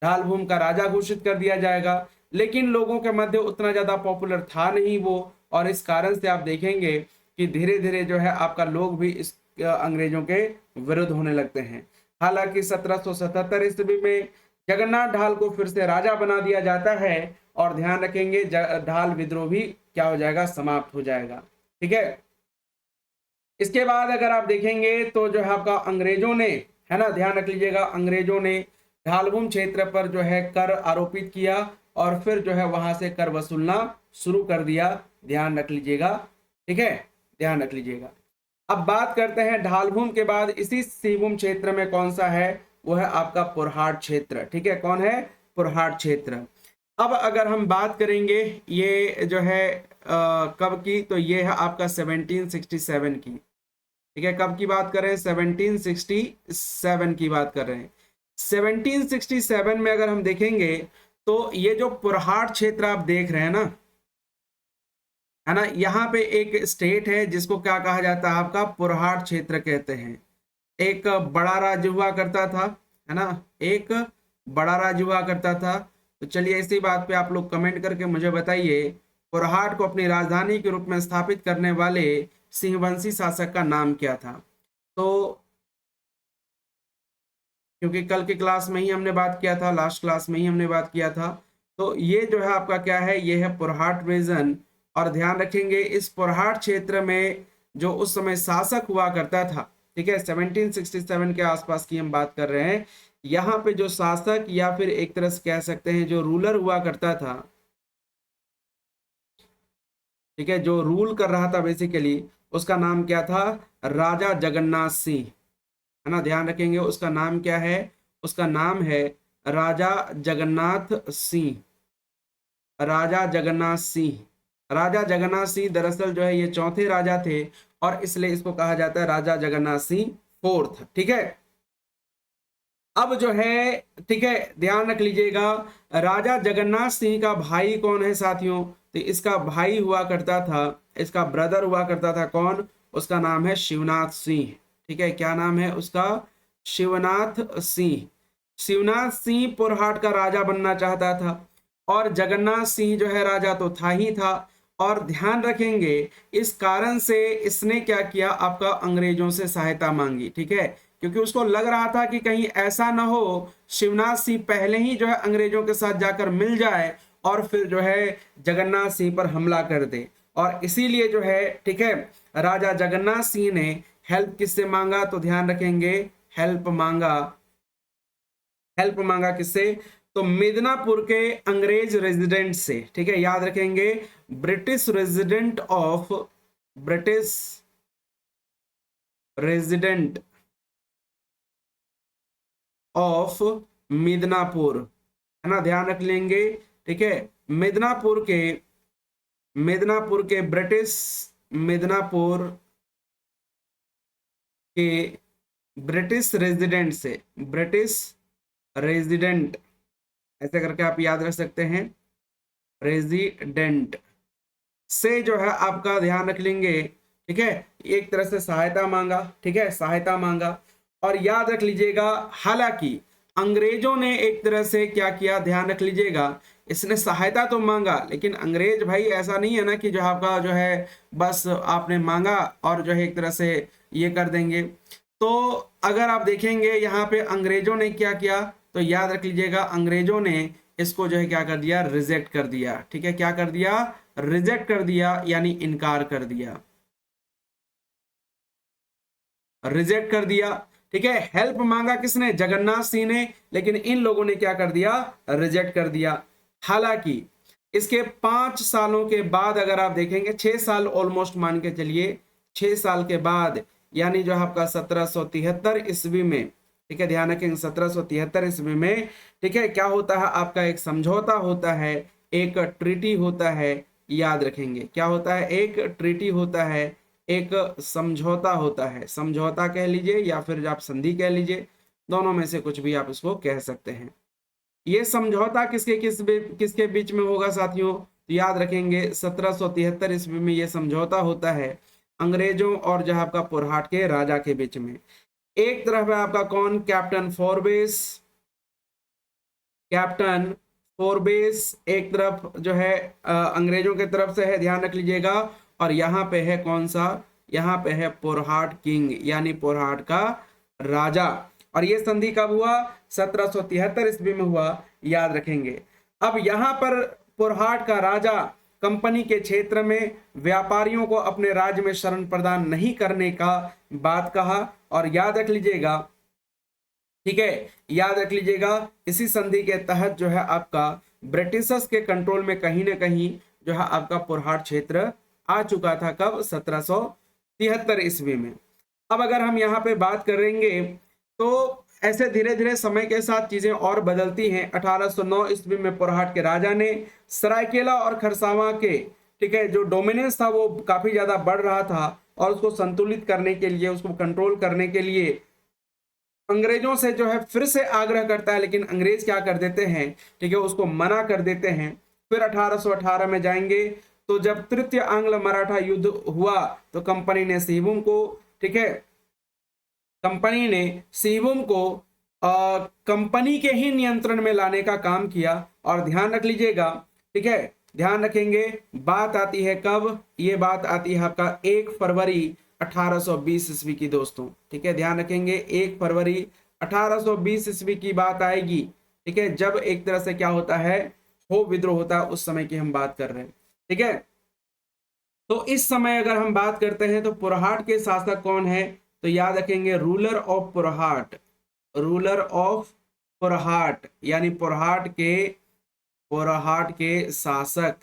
Speaker 1: ढालभूम का राजा घोषित कर दिया जाएगा, लेकिन लोगों के मध्य उतना ज्यादा पॉपुलर था नहीं वो, और इस कारण से आप देखेंगे कि धीरे धीरे जो है आपका लोग भी इस अंग्रेजों के विरुद्ध होने लगते हैं। हालांकि 1777 ईस्वी में जगन्नाथ ढाल को फिर से राजा बना दिया जाता है, और ध्यान रखेंगे ढाल विद्रोह भी क्या हो जाएगा, समाप्त हो जाएगा। ठीक है, इसके बाद अगर आप देखेंगे तो जो है आपका अंग्रेजों ने, है ना, ध्यान रख लीजिएगा, अंग्रेजों ने ढालभूम क्षेत्र पर जो है कर आरोपित किया और फिर जो है वहां से कर वसूलना शुरू कर दिया। ध्यान रख लीजिएगा, ठीक है, ध्यान रख लीजिएगा। अब बात करते हैं ढालभूम के बाद इसी सिंहभूम क्षेत्र में कौन सा है, वो है आपका पुरहाट क्षेत्र। ठीक है, कौन है, पुरहाट क्षेत्र। अब अगर हम बात करेंगे ये जो है कब की, तो ये है आपका 1767 की। ठीक है, कब की बात कर रहे हैं, 1767 की बात कर रहे हैं। 1767 में अगर हम देखेंगे तो ये जो पुरहाट क्षेत्र आप देख रहे हैं ना, है ना, यहाँ पे एक स्टेट है जिसको क्या कहा जाता है, आपका पुरहाट क्षेत्र कहते हैं। एक बड़ा राज्य हुआ करता था, है ना, एक बड़ा राज्य हुआ करता था। तो चलिए इसी बात पे आप लोग कमेंट करके मुझे बताइए, पुरहाट को अपनी राजधानी के रूप में स्थापित करने वाले सिंहवंशी शासक का नाम क्या था। तो क्योंकि कल की क्लास में ही हमने बात किया था, लास्ट क्लास में ही हमने बात किया था, तो ये जो है आपका क्या है, ये है पुरहाट रीजन। और ध्यान रखेंगे इस पुरहाट क्षेत्र में जो उस समय शासक हुआ करता था, ठीक है, 1767 के आसपास की हम बात कर रहे हैं, यहाँ पे जो शासक या फिर एक तरह से कह सकते हैं जो रूलर हुआ करता था, ठीक है, जो रूल कर रहा था बेसिकली, उसका नाम क्या था, राजा जगन्नाथ सिंह, है ना। ध्यान रखेंगे उसका नाम क्या है, उसका नाम है राजा जगन्नाथ सिंह, राजा जगन्नाथ सिंह। राजा जगन्नाथ सिंह दरअसल जो है ये चौथे राजा थे और इसलिए इसको कहा जाता है राजा जगन्नाथ सिंह फोर्थ। ठीक है, अब जो है, ठीक है, ध्यान रख लीजिएगा, राजा जगन्नाथ सिंह का भाई कौन है साथियों, तो इसका भाई हुआ करता था, इसका ब्रदर हुआ करता था कौन, उसका नाम है शिवनाथ सिंह। ठीक है, क्या नाम है उसका, शिवनाथ सिंह। शिवनाथ सिंह पुरहाट का राजा बनना चाहता था और जगन्नाथ सिंह जो है राजा तो था ही था। और ध्यान रखेंगे इस कारण से इसने क्या किया, आपका अंग्रेजों से सहायता मांगी। ठीक है, क्योंकि उसको लग रहा था कि कहीं ऐसा ना हो शिवनाथ सिंह पहले ही जो है अंग्रेजों के साथ जाकर मिल जाए और फिर जो है जगन्नाथ सिंह पर हमला कर दे। और इसीलिए जो है, ठीक है, राजा जगन्नाथ सिंह ने हेल्प किससे मांगा, तो ध्यान रखेंगे हेल्प मांगा, हेल्प मांगा किससे, तो मिदनापुर के अंग्रेज रेजिडेंट से। ठीक है, याद रखेंगे, British resident of, British resident of Midnapore, है ना, ध्यान रख लेंगे। ठीक है, मिदनापुर के, मिदनापुर के ब्रिटिश, मिदनापुर के ब्रिटिश रेजिडेंट से, ब्रिटिश रेजिडेंट ऐसे करके आप याद रख सकते हैं, रेजिडेंट से जो है आपका ध्यान रख लेंगे। ठीक है, एक तरह से सहायता मांगा। ठीक है, सहायता मांगा। और याद रख लीजिएगा, हालांकि अंग्रेजों ने एक तरह से क्या किया, ध्यान रख लीजिएगा, इसने सहायता तो मांगा लेकिन अंग्रेज भाई ऐसा नहीं है ना कि जो आपका जो है बस आपने मांगा और जो है एक तरह से ये कर देंगे। तो अगर आप देखेंगे यहाँ पे अंग्रेजों ने क्या किया, तो याद रख लीजिएगा अंग्रेजों ने इसको जो है क्या कर दिया, रिजेक्ट कर दिया। ठीक है, क्या कर दिया, रिजेक्ट कर दिया, यानी इनकार कर दिया, रिजेक्ट कर दिया। ठीक है, हेल्प मांगा किसने, जगन्नाथ सिंह ने, लेकिन इन लोगों ने क्या कर दिया, रिजेक्ट कर दिया। हालांकि इसके 5 सालों के बाद अगर आप देखेंगे, 6 साल ऑलमोस्ट मान के चलिए, 6 साल के बाद यानी जो आपका 1773 ईस्वी में, ठीक है, ध्यान रखेंगे 1773 ईस्वी में, ठीक है, क्या होता है, आपका एक समझौता होता है, एक ट्रीटी होता है। याद रखेंगे क्या होता है, एक ट्रीटी होता है, एक समझौता होता है, समझौता कह लीजिए या फिर आप संधि कह लीजिए, दोनों में से कुछ भी आप इसको कह सकते हैं। ये समझौता किसके बीच में होगा साथियों, तो याद रखेंगे 1773 ईस्वी में ये समझौता होता है अंग्रेजों और जो आपका पुरहाट के राजा के बीच में। एक तरफ है आपका कौन, कैप्टन फोर्बेस, कैप्टन फोर्बेस एक तरफ जो है अंग्रेजों की तरफ से है, ध्यान रख लीजिएगा। और यहाँ पे है कौन सा, यहाँ पे है पुरहाट किंग, यानी पुरहाट का राजा। और ये संधि कब हुआ, 1773 ईस्वी में हुआ, याद रखेंगे। अब यहाँ पर पुरहाट का राजा कंपनी के क्षेत्र में व्यापारियों को अपने राज्य में शरण प्रदान नहीं करने का बात कहा। और याद रख लीजिएगा, ठीक है, याद रख लीजिएगा, इसी संधि के तहत जो है आपका ब्रिटिशर्स के कंट्रोल में कहीं ना कहीं जो है आपका पुरहाट क्षेत्र आ चुका था। कब? 1773 ईस्वी में। अब अगर हम यहाँ पे बात करेंगे तो ऐसे धीरे धीरे समय के साथ चीजें और बदलती हैं। 1809 ईस्वी में पुरहाट के राजा ने सरायकेला और खरसावां के, ठीक है, जो डोमिनेंस था वो काफी ज्यादा बढ़ रहा था और उसको संतुलित करने के लिए, उसको कंट्रोल करने के लिए अंग्रेजों से जो है फिर से आग्रह करता है, लेकिन अंग्रेज क्या कर देते हैं, ठीक है, उसको मना कर देते हैं। फिर 1818 में जाएंगे तो जब तृतीय आंग्ल मराठा युद्ध हुआ तो कंपनी ने सिंहभूम को, ठीक है, कंपनी ने सिंहभूम को कंपनी के ही नियंत्रण में लाने का काम किया। और ध्यान रख लीजिएगा, ठीक है, ध्यान रखेंगे, बात आती है कब? ये बात आती है आपका 1 फरवरी 1820 ईस्वी की दोस्तों, ठीक है, ध्यान रखेंगे 1 फरवरी 1820 ईस्वी की बात आएगी, ठीक है, जब एक तरह से क्या होता है, हो विद्रोह होता है, उस समय की हम बात कर रहे हैं, ठीक है। तो इस समय अगर हम बात करते हैं तो पुरहाट के शासक कौन है, तो याद रखेंगे ruler of Porahat, ruler of Porahat यानी पुरहाट के शासक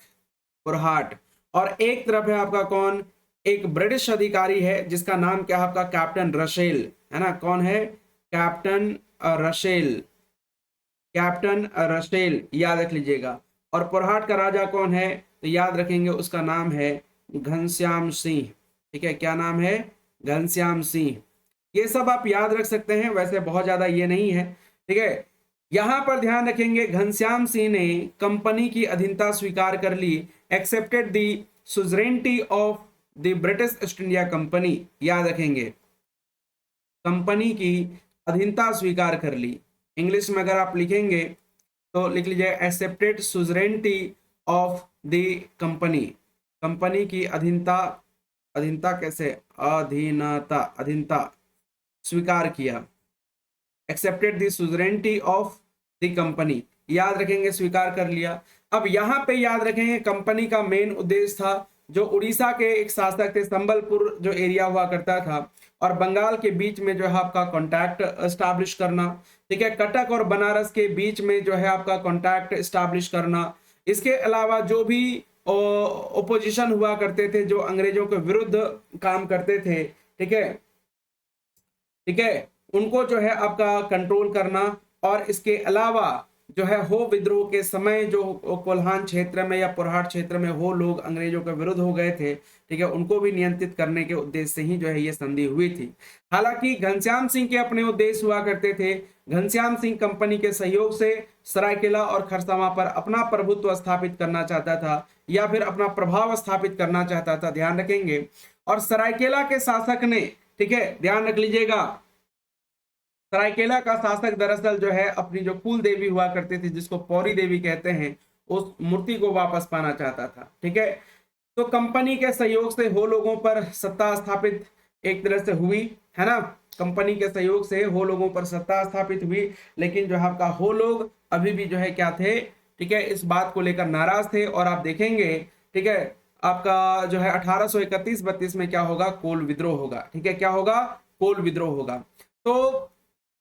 Speaker 1: पुरहाट। और एक तरफ है आपका कौन, एक ब्रिटिश अधिकारी है जिसका नाम क्या है आपका, कैप्टन रशेल, है ना, कौन है, कैप्टन रशेल, कैप्टन रशेल, याद रख लीजिएगा। और पुरहाट का राजा कौन है, तो याद रखेंगे उसका नाम है घनश्याम सिंह, ठीक है, क्या नाम है, घनश्याम सिंह। ये सब आप याद रख सकते हैं, वैसे बहुत ज्यादा ये नहीं है, ठीक है। यहां पर ध्यान रखेंगे घनश्याम सिंह ने कंपनी की अधीनता स्वीकार कर ली, accepted the suzerainty of the British East India Company, याद रखेंगे, कंपनी की अधीनता स्वीकार कर ली। इंग्लिश में अगर आप लिखेंगे तो लिख लीजिए accepted suzerainty of the company, company की अधीनता, अधीनता कैसे, अधीनता, अधीनता स्वीकार किया, accepted the suzerainty of the company, याद रखेंगे, स्वीकार कर लिया। अब यहां पे याद रखेंगे कंपनी का मेन उद्देश्य था, जो उड़ीसा के एक शासक थे, संबलपुर जो एरिया हुआ करता था, और बंगाल के बीच में जो है आपका कॉन्टैक्ट एस्टैब्लिश करना, ठीक है, कटक और बनारस के बीच में जो है आपका कॉन्टैक्ट एस्टैब्लिश करना। इसके अलावा जो भी ओपोजिशन हुआ करते थे, जो अंग्रेजों के विरुद्ध काम करते थे, ठीक है, ठीक है, उनको जो है आपका कंट्रोल करना। और इसके अलावा जो है हो विद्रोह के समय जो कोल्हान क्षेत्र में या पुरहाट क्षेत्र में हो लोग अंग्रेजों के विरुद्ध हो गए थे, ठीक है, उनको भी नियंत्रित करने के उद्देश्य से ही जो है ये संधि हुई थी। हालांकि घनश्याम सिंह के अपने उद्देश्य हुआ करते थे। घनश्याम सिंह कंपनी के सहयोग से सरायकेला और खरसावां पर अपना प्रभुत्व स्थापित करना चाहता था, या फिर अपना प्रभाव स्थापित करना चाहता था, ध्यान रखेंगे। और सरायकेला के शासक ने, ठीक है, ध्यान रख लीजिएगा, सरायकेला का शासक दरअसल जो है अपनी जो कुल देवी हुआ करती थी, जिसको पौरी देवी कहते हैं, उस मूर्ति को वापस पाना चाहता था, ठीक है। तो कंपनी के सहयोग से हो लोगों पर सत्ता स्थापित एक तरह से हुई, है ना, कंपनी के सहयोग से हो लोगों पर सत्ता स्थापित हुई। लेकिन जो है आपका हो लोग अभी भी जो है क्या थे, ठीक है, इस बात को लेकर नाराज थे। और आप देखेंगे, ठीक है, आपका जो है 1831-32 में क्या होगा, कोल विद्रोह होगा, ठीक है, क्या होगा, कोल विद्रोह होगा। तो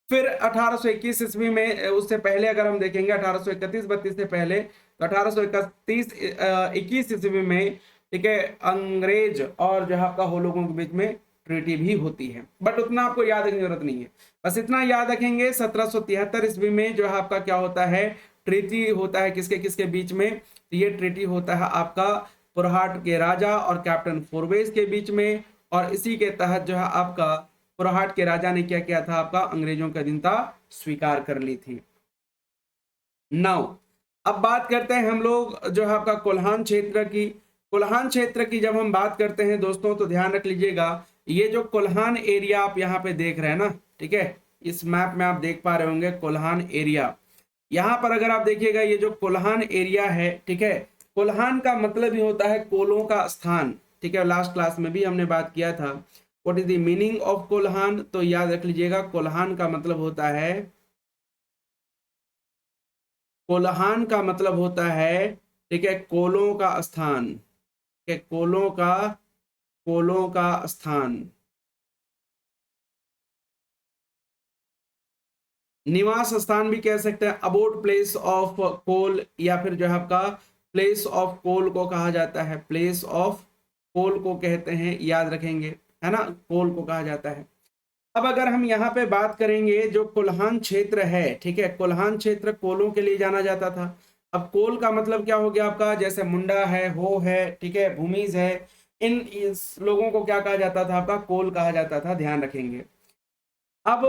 Speaker 1: फिर 1821 ईस्वी में, उससे पहले अगर हम देखेंगे 1831-32 से पहले, तो 1831-21 ईस्वी में, ठीक है, अंग्रेज और जो है आपका हो लोगों के बीच में ट्रीटी भी होती है, बट उतना आपको याद रखने की जरूरत नहीं है, बस इतना याद रखेंगे 1773 ईस्वी में जो है आपका क्या होता है, ट्रीटी होता है, किसके किसके बीच में, तो ये ट्रीटी होता है आपका पुरहाट के राजा और कैप्टन फोरवेज के बीच में। और इसी के तहत जो है आपका पुरहाट के राजा ने क्या किया था, आपका अंग्रेजों की अधीनता स्वीकार कर ली थी। नाउ अब बात करते हैं हम लोग जो है आपका कोल्हान क्षेत्र की। कोल्हान क्षेत्र की जब हम बात करते हैं दोस्तों, तो ध्यान रख लीजिएगा, ये जो कोल्हान एरिया आप यहाँ पे देख रहे हैं ना, ठीक है, इस मैप में आप देख पा रहे होंगे कोल्हान एरिया। यहाँ पर अगर आप देखिएगा ये जो कोल्हान एरिया है, ठीक है, कोल्हान का मतलब ही होता है कोलों का स्थान, ठीक है, लास्ट क्लास में भी हमने बात किया था। What is the meaning of Kolhan, तो याद रख लीजिएगा, कोल्हान का मतलब होता है, कोल्हान का मतलब होता है, ठीक है, कोलों का स्थान, ठीक है, कोलों का स्थान, निवास स्थान भी कह सकते हैं, अबोर्ड प्लेस ऑफ कोल, या फिर जो है आपका प्लेस ऑफ कोल को कहा जाता है, प्लेस ऑफ कोल को कहते हैं, याद रखेंगे, है ना, कोल को कहा जाता है। अब अगर हम यहाँ पे बात करेंगे, जो कोल्हान क्षेत्र है, ठीक है, कोल्हान क्षेत्र कोलों के लिए जाना जाता था। अब कोल का मतलब क्या हो गया आपका, जैसे मुंडा है, हो है, ठीक है, भूमिज है, इस लोगों को क्या कहा जाता था आपका, कोल कहा जाता था, ध्यान रखेंगे। अब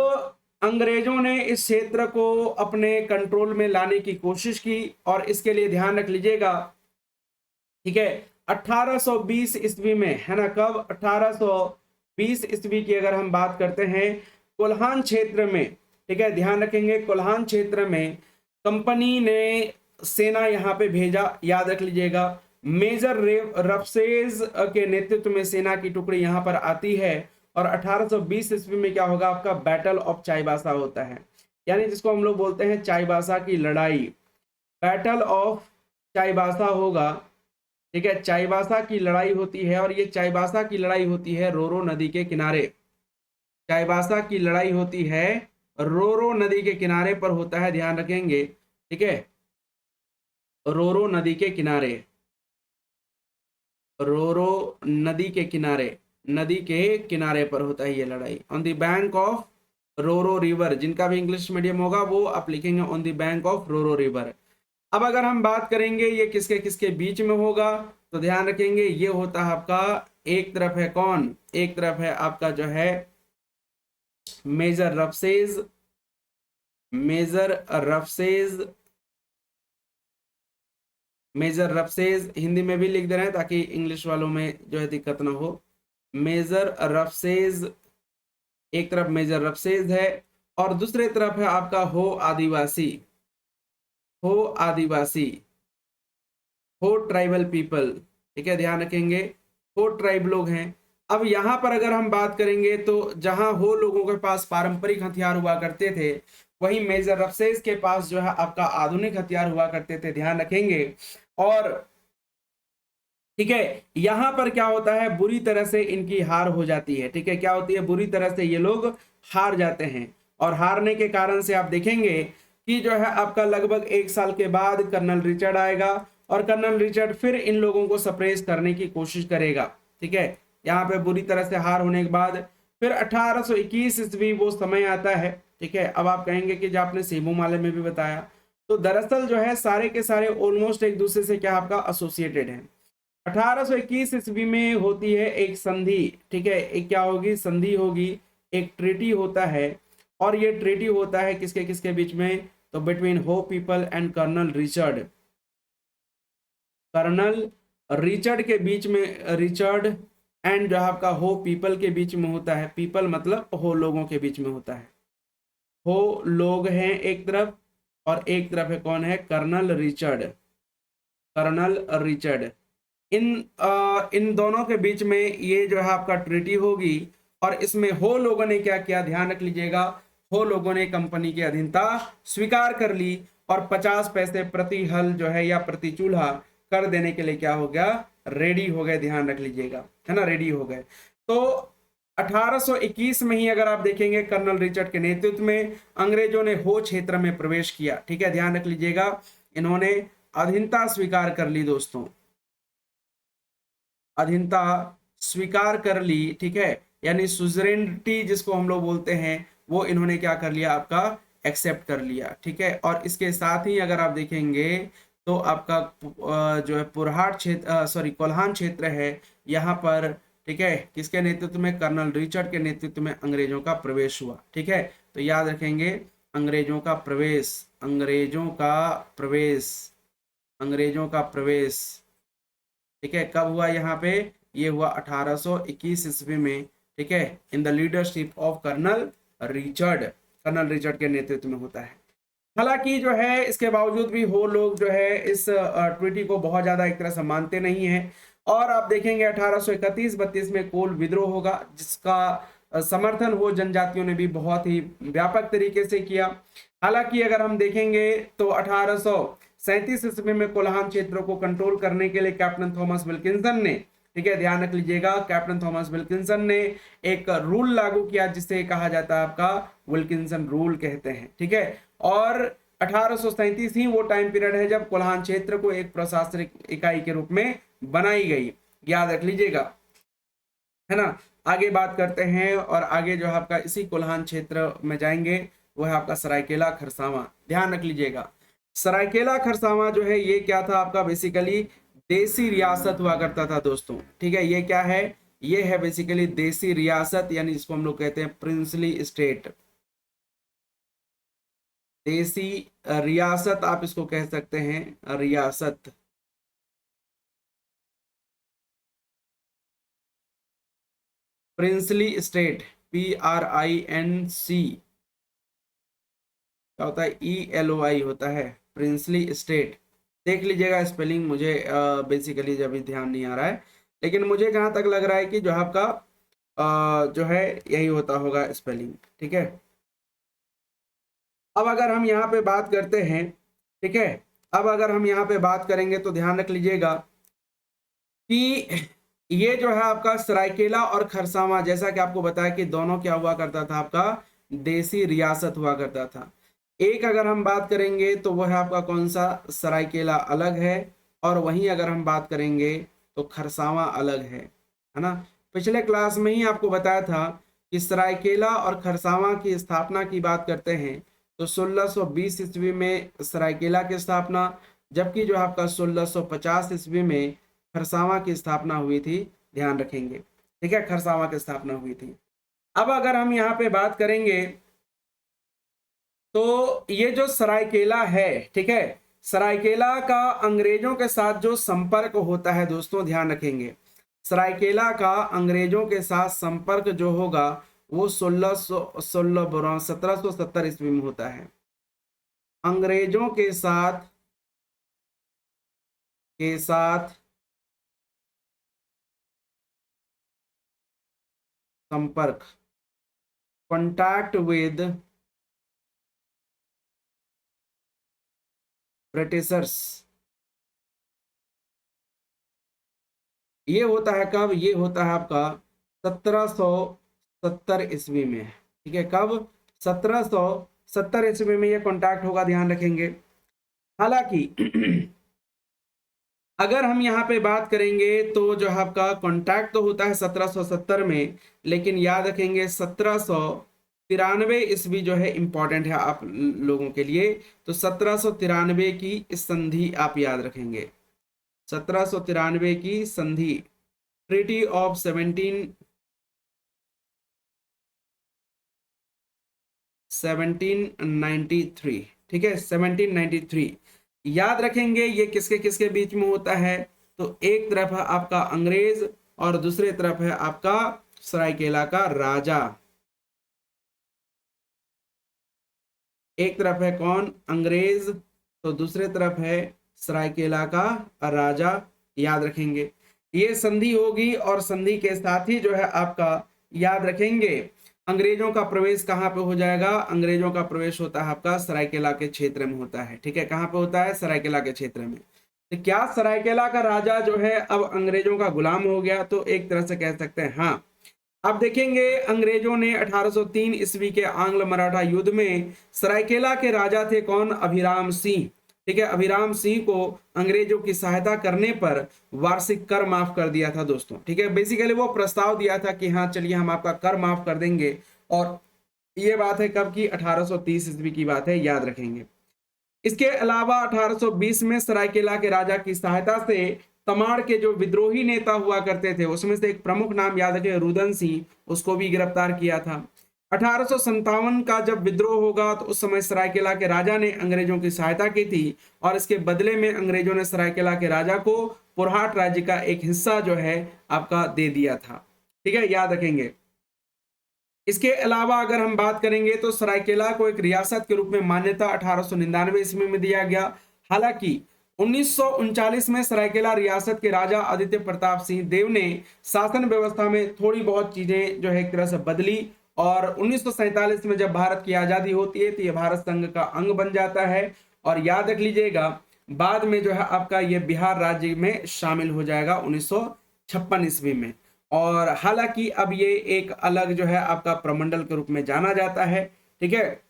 Speaker 1: अंग्रेजों ने इस क्षेत्र को अपने कंट्रोल में लाने की कोशिश की, और इसके लिए ध्यान रख लीजिएगा, ठीक है, 1820 ईस्वी में, है ना, कब, 1820 ईस्वी की अगर हम बात करते हैं, कोल्हान क्षेत्र में, ठीक है, ध्यान रखेंगे, कोल्हान क्षेत्र में कंपनी ने सेना यहाँ पे भेजा, याद रख लीजिएगा, मेजर रफसेज के नेतृत्व में सेना की टुकड़ी यहाँ पर आती है, और 1820 ईस्वी में क्या होगा आपका, बैटल ऑफ चाईबासा होता है, यानी जिसको हम लोग बोलते हैं चाईबासा की लड़ाई, बैटल ऑफ चाईबासा होगा, ठीक है, चाईबासा की लड़ाई होती है, और ये चाईबासा की लड़ाई होती है रोरो नदी के किनारे, चाईबासा की लड़ाई होती है रोरो नदी के किनारे पर होता है, ध्यान रखेंगे, ठीक है, रोरो नदी के किनारे, रोरो नदी के किनारे, नदी के किनारे पर होता है ये लड़ाई, on the bank of Roro river, जिनका भी इंग्लिश मीडियम होगा वो आप लिखेंगे on the bank of Roro river. अब अगर हम बात करेंगे ये किसके किसके बीच में होगा, तो ध्यान रखेंगे ये होता है आपका, एक तरफ है कौन, एक तरफ है आपका जो है मेजर रफसेज, मेजर रफसेज, मेजर रफसेज, हिंदी में भी लिख दे रहे हैं ताकि इंग्लिश वालों में जो है दिक्कत ना हो, मेजर रफसेज, एक तरफ मेजर रफसेज है, और दूसरे तरफ है आपका हो आदिवासी, हो आदिवासी, हो ट्राइबल पीपल, ठीक है, ध्यान रखेंगे, हो ट्राइब लोग हैं। अब यहाँ पर अगर हम बात करेंगे तो जहां हो लोगों के पास पारंपरिक हथियार हुआ करते थे, वहीं मेजर रफसेज के पास जो है आपका आधुनिक हथियार हुआ करते थे, ध्यान रखेंगे। और ठीक है, यहां पर क्या होता है, बुरी तरह से इनकी हार हो जाती है, ठीक है, क्या होती है, बुरी तरह से ये लोग हार जाते हैं, और हारने के कारण से आप देखेंगे कि जो है आपका लगभग 1 साल के बाद कर्नल रिचर्ड आएगा, और कर्नल रिचर्ड फिर इन लोगों को सप्रेस करने की कोशिश करेगा, ठीक है, यहाँ पे बुरी तरह से हार होने के बाद फिर 1821 ईस्वी वो समय आता है, ठीक है। अब आप कहेंगे कि जो आपने सेबू माले में भी बताया, तो दरअसल जो है सारे के सारे ऑलमोस्ट एक दूसरे से क्या आपका एसोसिएटेड है। 1821 ईस्वी में होती है एक संधि, ठीक है, एक क्या होगी, संधि होगी, एक ट्रीटी होता है, और ये ट्रीटी होता है किसके किसके बीच में, तो between Ho people and Colonel Richard, Colonel Richard के बीच में, रिचर्ड एंड जो आपका हो पीपल के बीच में होता है, पीपल मतलब हो लोगों के बीच में होता है, हो लोग हैं एक तरफ, और एक तरफ है कौन है, कर्नल रिचर्ड, कर्नल रिचर्ड, इन दोनों के बीच में ये जो है आपका ट्रीटी होगी, और इसमें हो लोगों ने क्या किया, ध्यान रख लीजिएगा, हो लोगों ने कंपनी की अधीनता स्वीकार कर ली, और 50 पैसे प्रति हल जो है या प्रति चूल्हा कर देने के लिए क्या हो गया, रेडी हो गए, ध्यान रख लीजिएगा, है ना, रेडी हो गए। तो 1821 में ही अगर आप देखेंगे कर्नल रिचर्ड के नेतृत्व में अंग्रेजों ने हो क्षेत्र में प्रवेश किया, ठीक है, ध्यान रख लीजिएगा, इन्होंने अधीनता स्वीकार कर ली दोस्तों, अधीनता स्वीकार कर ली, ठीक है, यानी सुजरेनिटी जिसको हम लोग बोलते हैं, वो इन्होंने क्या कर लिया, आपका एक्सेप्ट कर लिया, ठीक है। और इसके साथ ही अगर आप देखेंगे तो आपका जो है पुरहाट क्षेत्र, सॉरी कोल्हान क्षेत्र है, यहाँ पर, ठीक है, किसके नेतृत्व में, कर्नल रिचर्ड के नेतृत्व में अंग्रेजों का प्रवेश हुआ, ठीक है। तो याद रखेंगे, अंग्रेजों का प्रवेश, अंग्रेजों का प्रवेश, अंग्रेजों का प्रवेश, ठीक है, कब हुआ यहाँ पे, ये हुआ 1821 ईस्वी में, ठीक है, in the leadership of Colonel Richard, Colonel Richard के नेतृत्व में होता है। हालांकि जो है इसके बावजूद भी हो लोग जो है इस ट्रीटी को बहुत ज्यादा एक तरह से मानते नहीं है, और आप देखेंगे 1831-32 में कोल विद्रोह होगा, जिसका समर्थन हो जनजातियों ने भी बहुत ही व्यापक तरीके से किया। हालांकि अगर हम देखेंगे तो 1937 ईस्वी में कोल्हान क्षेत्र को कंट्रोल करने के लिए कैप्टन थॉमस विल्किंसन ने, ठीक है, ध्यान रख लीजिएगा, कैप्टन थॉमस विल्किंसन ने एक रूल लागू किया जिसे कहा जाता है आपका विल्किंसन रूल कहते हैं, ठीक है। और 1837 ही वो टाइम पीरियड है जब कोल्हान क्षेत्र को एक प्रशासनिक इकाई के रूप में बनाई गई, याद रख लीजिएगा, है ना। आगे बात करते हैं और आगे जो है आपका इसी कोल्हान क्षेत्र में जाएंगे, वो है आपका सरायकेला खरसावां। ध्यान रख लीजिएगा, सरायकेला खरसावां जो है ये क्या था आपका, बेसिकली देसी रियासत हुआ करता था दोस्तों, ठीक है। ये क्या है, ये है बेसिकली देसी रियासत, यानी जिसको हम लोग कहते हैं प्रिंसली स्टेट, देसी रियासत आप इसको कह सकते हैं, रियासत। प्रिंसली स्टेट, PRINC क्या होता है, ELOI होता है, प्रिंसली स्टेट। देख लीजिएगा स्पेलिंग, मुझे बेसिकली जब भी ध्यान नहीं आ रहा है, लेकिन मुझे जहां तक लग रहा है कि जो आपका जो है यही होता होगा स्पेलिंग, ठीक है। अब अगर हम यहाँ पे बात करते हैं, ठीक है, अब अगर हम यहाँ पे बात करेंगे तो ध्यान रख लीजिएगा कि ये जो है आपका सरायकेला और खरसावां, जैसा कि आपको बताया कि दोनों क्या हुआ करता था, आपका देसी रियासत हुआ करता था। एक अगर हम बात करेंगे तो वह है आपका कौन सा, सरायकेला अलग है, और वहीं अगर हम बात करेंगे तो खरसावां अलग है ना। पिछले क्लास में ही आपको बताया था कि सरायकेला और खरसावां की स्थापना की बात करते हैं तो 1620 ईस्वी में सरायकेला की स्थापना, जबकि जो आपका 1650 ईस्वी में खरसावां की स्थापना हुई थी, ध्यान रखेंगे, ठीक है, खरसावां की स्थापना हुई थी। अब अगर हम यहाँ पे बात करेंगे तो ये जो सरायकेला है, ठीक है, सरायकेला का अंग्रेजों के साथ जो संपर्क होता है दोस्तों, ध्यान रखेंगे, सरायकेला का अंग्रेजों के साथ संपर्क जो होगा वो 1770 ईस्वी में होता है। अंग्रेजों के साथ संपर्क, कॉन्टैक्ट विद ब्रिटिशर्स, ये होता है कब, ये होता है आपका 1770 ईस्वी में, ठीक है। कब, 1770 ईस्वी में ये कॉन्टैक्ट होगा, ध्यान रखेंगे। हालांकि अगर हम यहाँ पे बात करेंगे तो जो आपका कॉन्टैक्ट तो होता है 1770 में, लेकिन याद रखेंगे 1793 ईस्वी जो है इंपॉर्टेंट है आप लोगों के लिए, तो 1793 की संधि आप याद रखेंगे, 1793 की संधि, ट्रीटी ऑफ 1793, ठीक है, 1793 याद रखेंगे। ये किसके किसके बीच में होता है, तो एक तरफ है आपका अंग्रेज और दूसरे तरफ है आपका सरायकेला का राजा। एक तरफ है कौन, अंग्रेज, तो दूसरे तरफ है सरायकेला का राजा, याद रखेंगे। ये संधि होगी और संधि के साथ ही जो है आपका याद रखेंगे अंग्रेजों का प्रवेश कहाँ पे हो जाएगा, अंग्रेजों का प्रवेश होता है आपका सरायकेला के क्षेत्र में होता है, ठीक है। कहाँ पे होता है, सरायकेला के क्षेत्र में। तो क्या सरायकेला का राजा जो है अब अंग्रेजों का गुलाम हो गया, तो एक तरह से कह सकते हैं हाँ। अब देखेंगे अंग्रेजों ने 1803 ईस्वी के आंग्ल मराठा युद्ध में सरायकेला के राजा थे कौन, अभिराम सिंह, ठीक है। अभिराम सिंह को अंग्रेजों की सहायता करने पर वार्षिक कर माफ कर दिया था दोस्तों, ठीक है। बेसिकली वो प्रस्ताव दिया था कि हाँ चलिए हम आपका कर माफ कर देंगे, और ये बात है कब की, 1830 ईस्वी की बात है, याद रखेंगे। इसके अलावा 1820 में सरायकेला के राजा की सहायता से तमाड़ के जो विद्रोही नेता हुआ करते थे उसमें से एक प्रमुख नाम याद रखें, रुदन सिंह, उसको भी गिरफ्तार किया था। 1857 का जब विद्रोह होगा तो उस समय सरायकेला के राजा ने अंग्रेजों की सहायता की थी, और इसके बदले में अंग्रेजों ने सरायकेला के राजा को पुरहाट राज्य का एक हिस्सा जो है आपका दे दिया था, ठीक है, याद रखेंगे। इसके अलावा अगर हम बात करेंगे तो सरायकेला को एक रियासत के रूप में मान्यता 1899 ईस्वी में दिया गया। हालांकि 1939 में सरायकेला रियासत के राजा आदित्य प्रताप सिंह देव ने शासन व्यवस्था में थोड़ी बहुत चीजें जो है एक तरह से बदली, और 1947 में जब भारत की आजादी होती है तो यह भारत संघ का अंग बन जाता है। और याद रख लीजिएगा बाद में जो है आपका ये बिहार राज्य में शामिल हो जाएगा 1956 ईस्वी में। और हालांकि अब ये एक अलग जो है आपका प्रमंडल के रूप में जाना जाता है, ठीक है।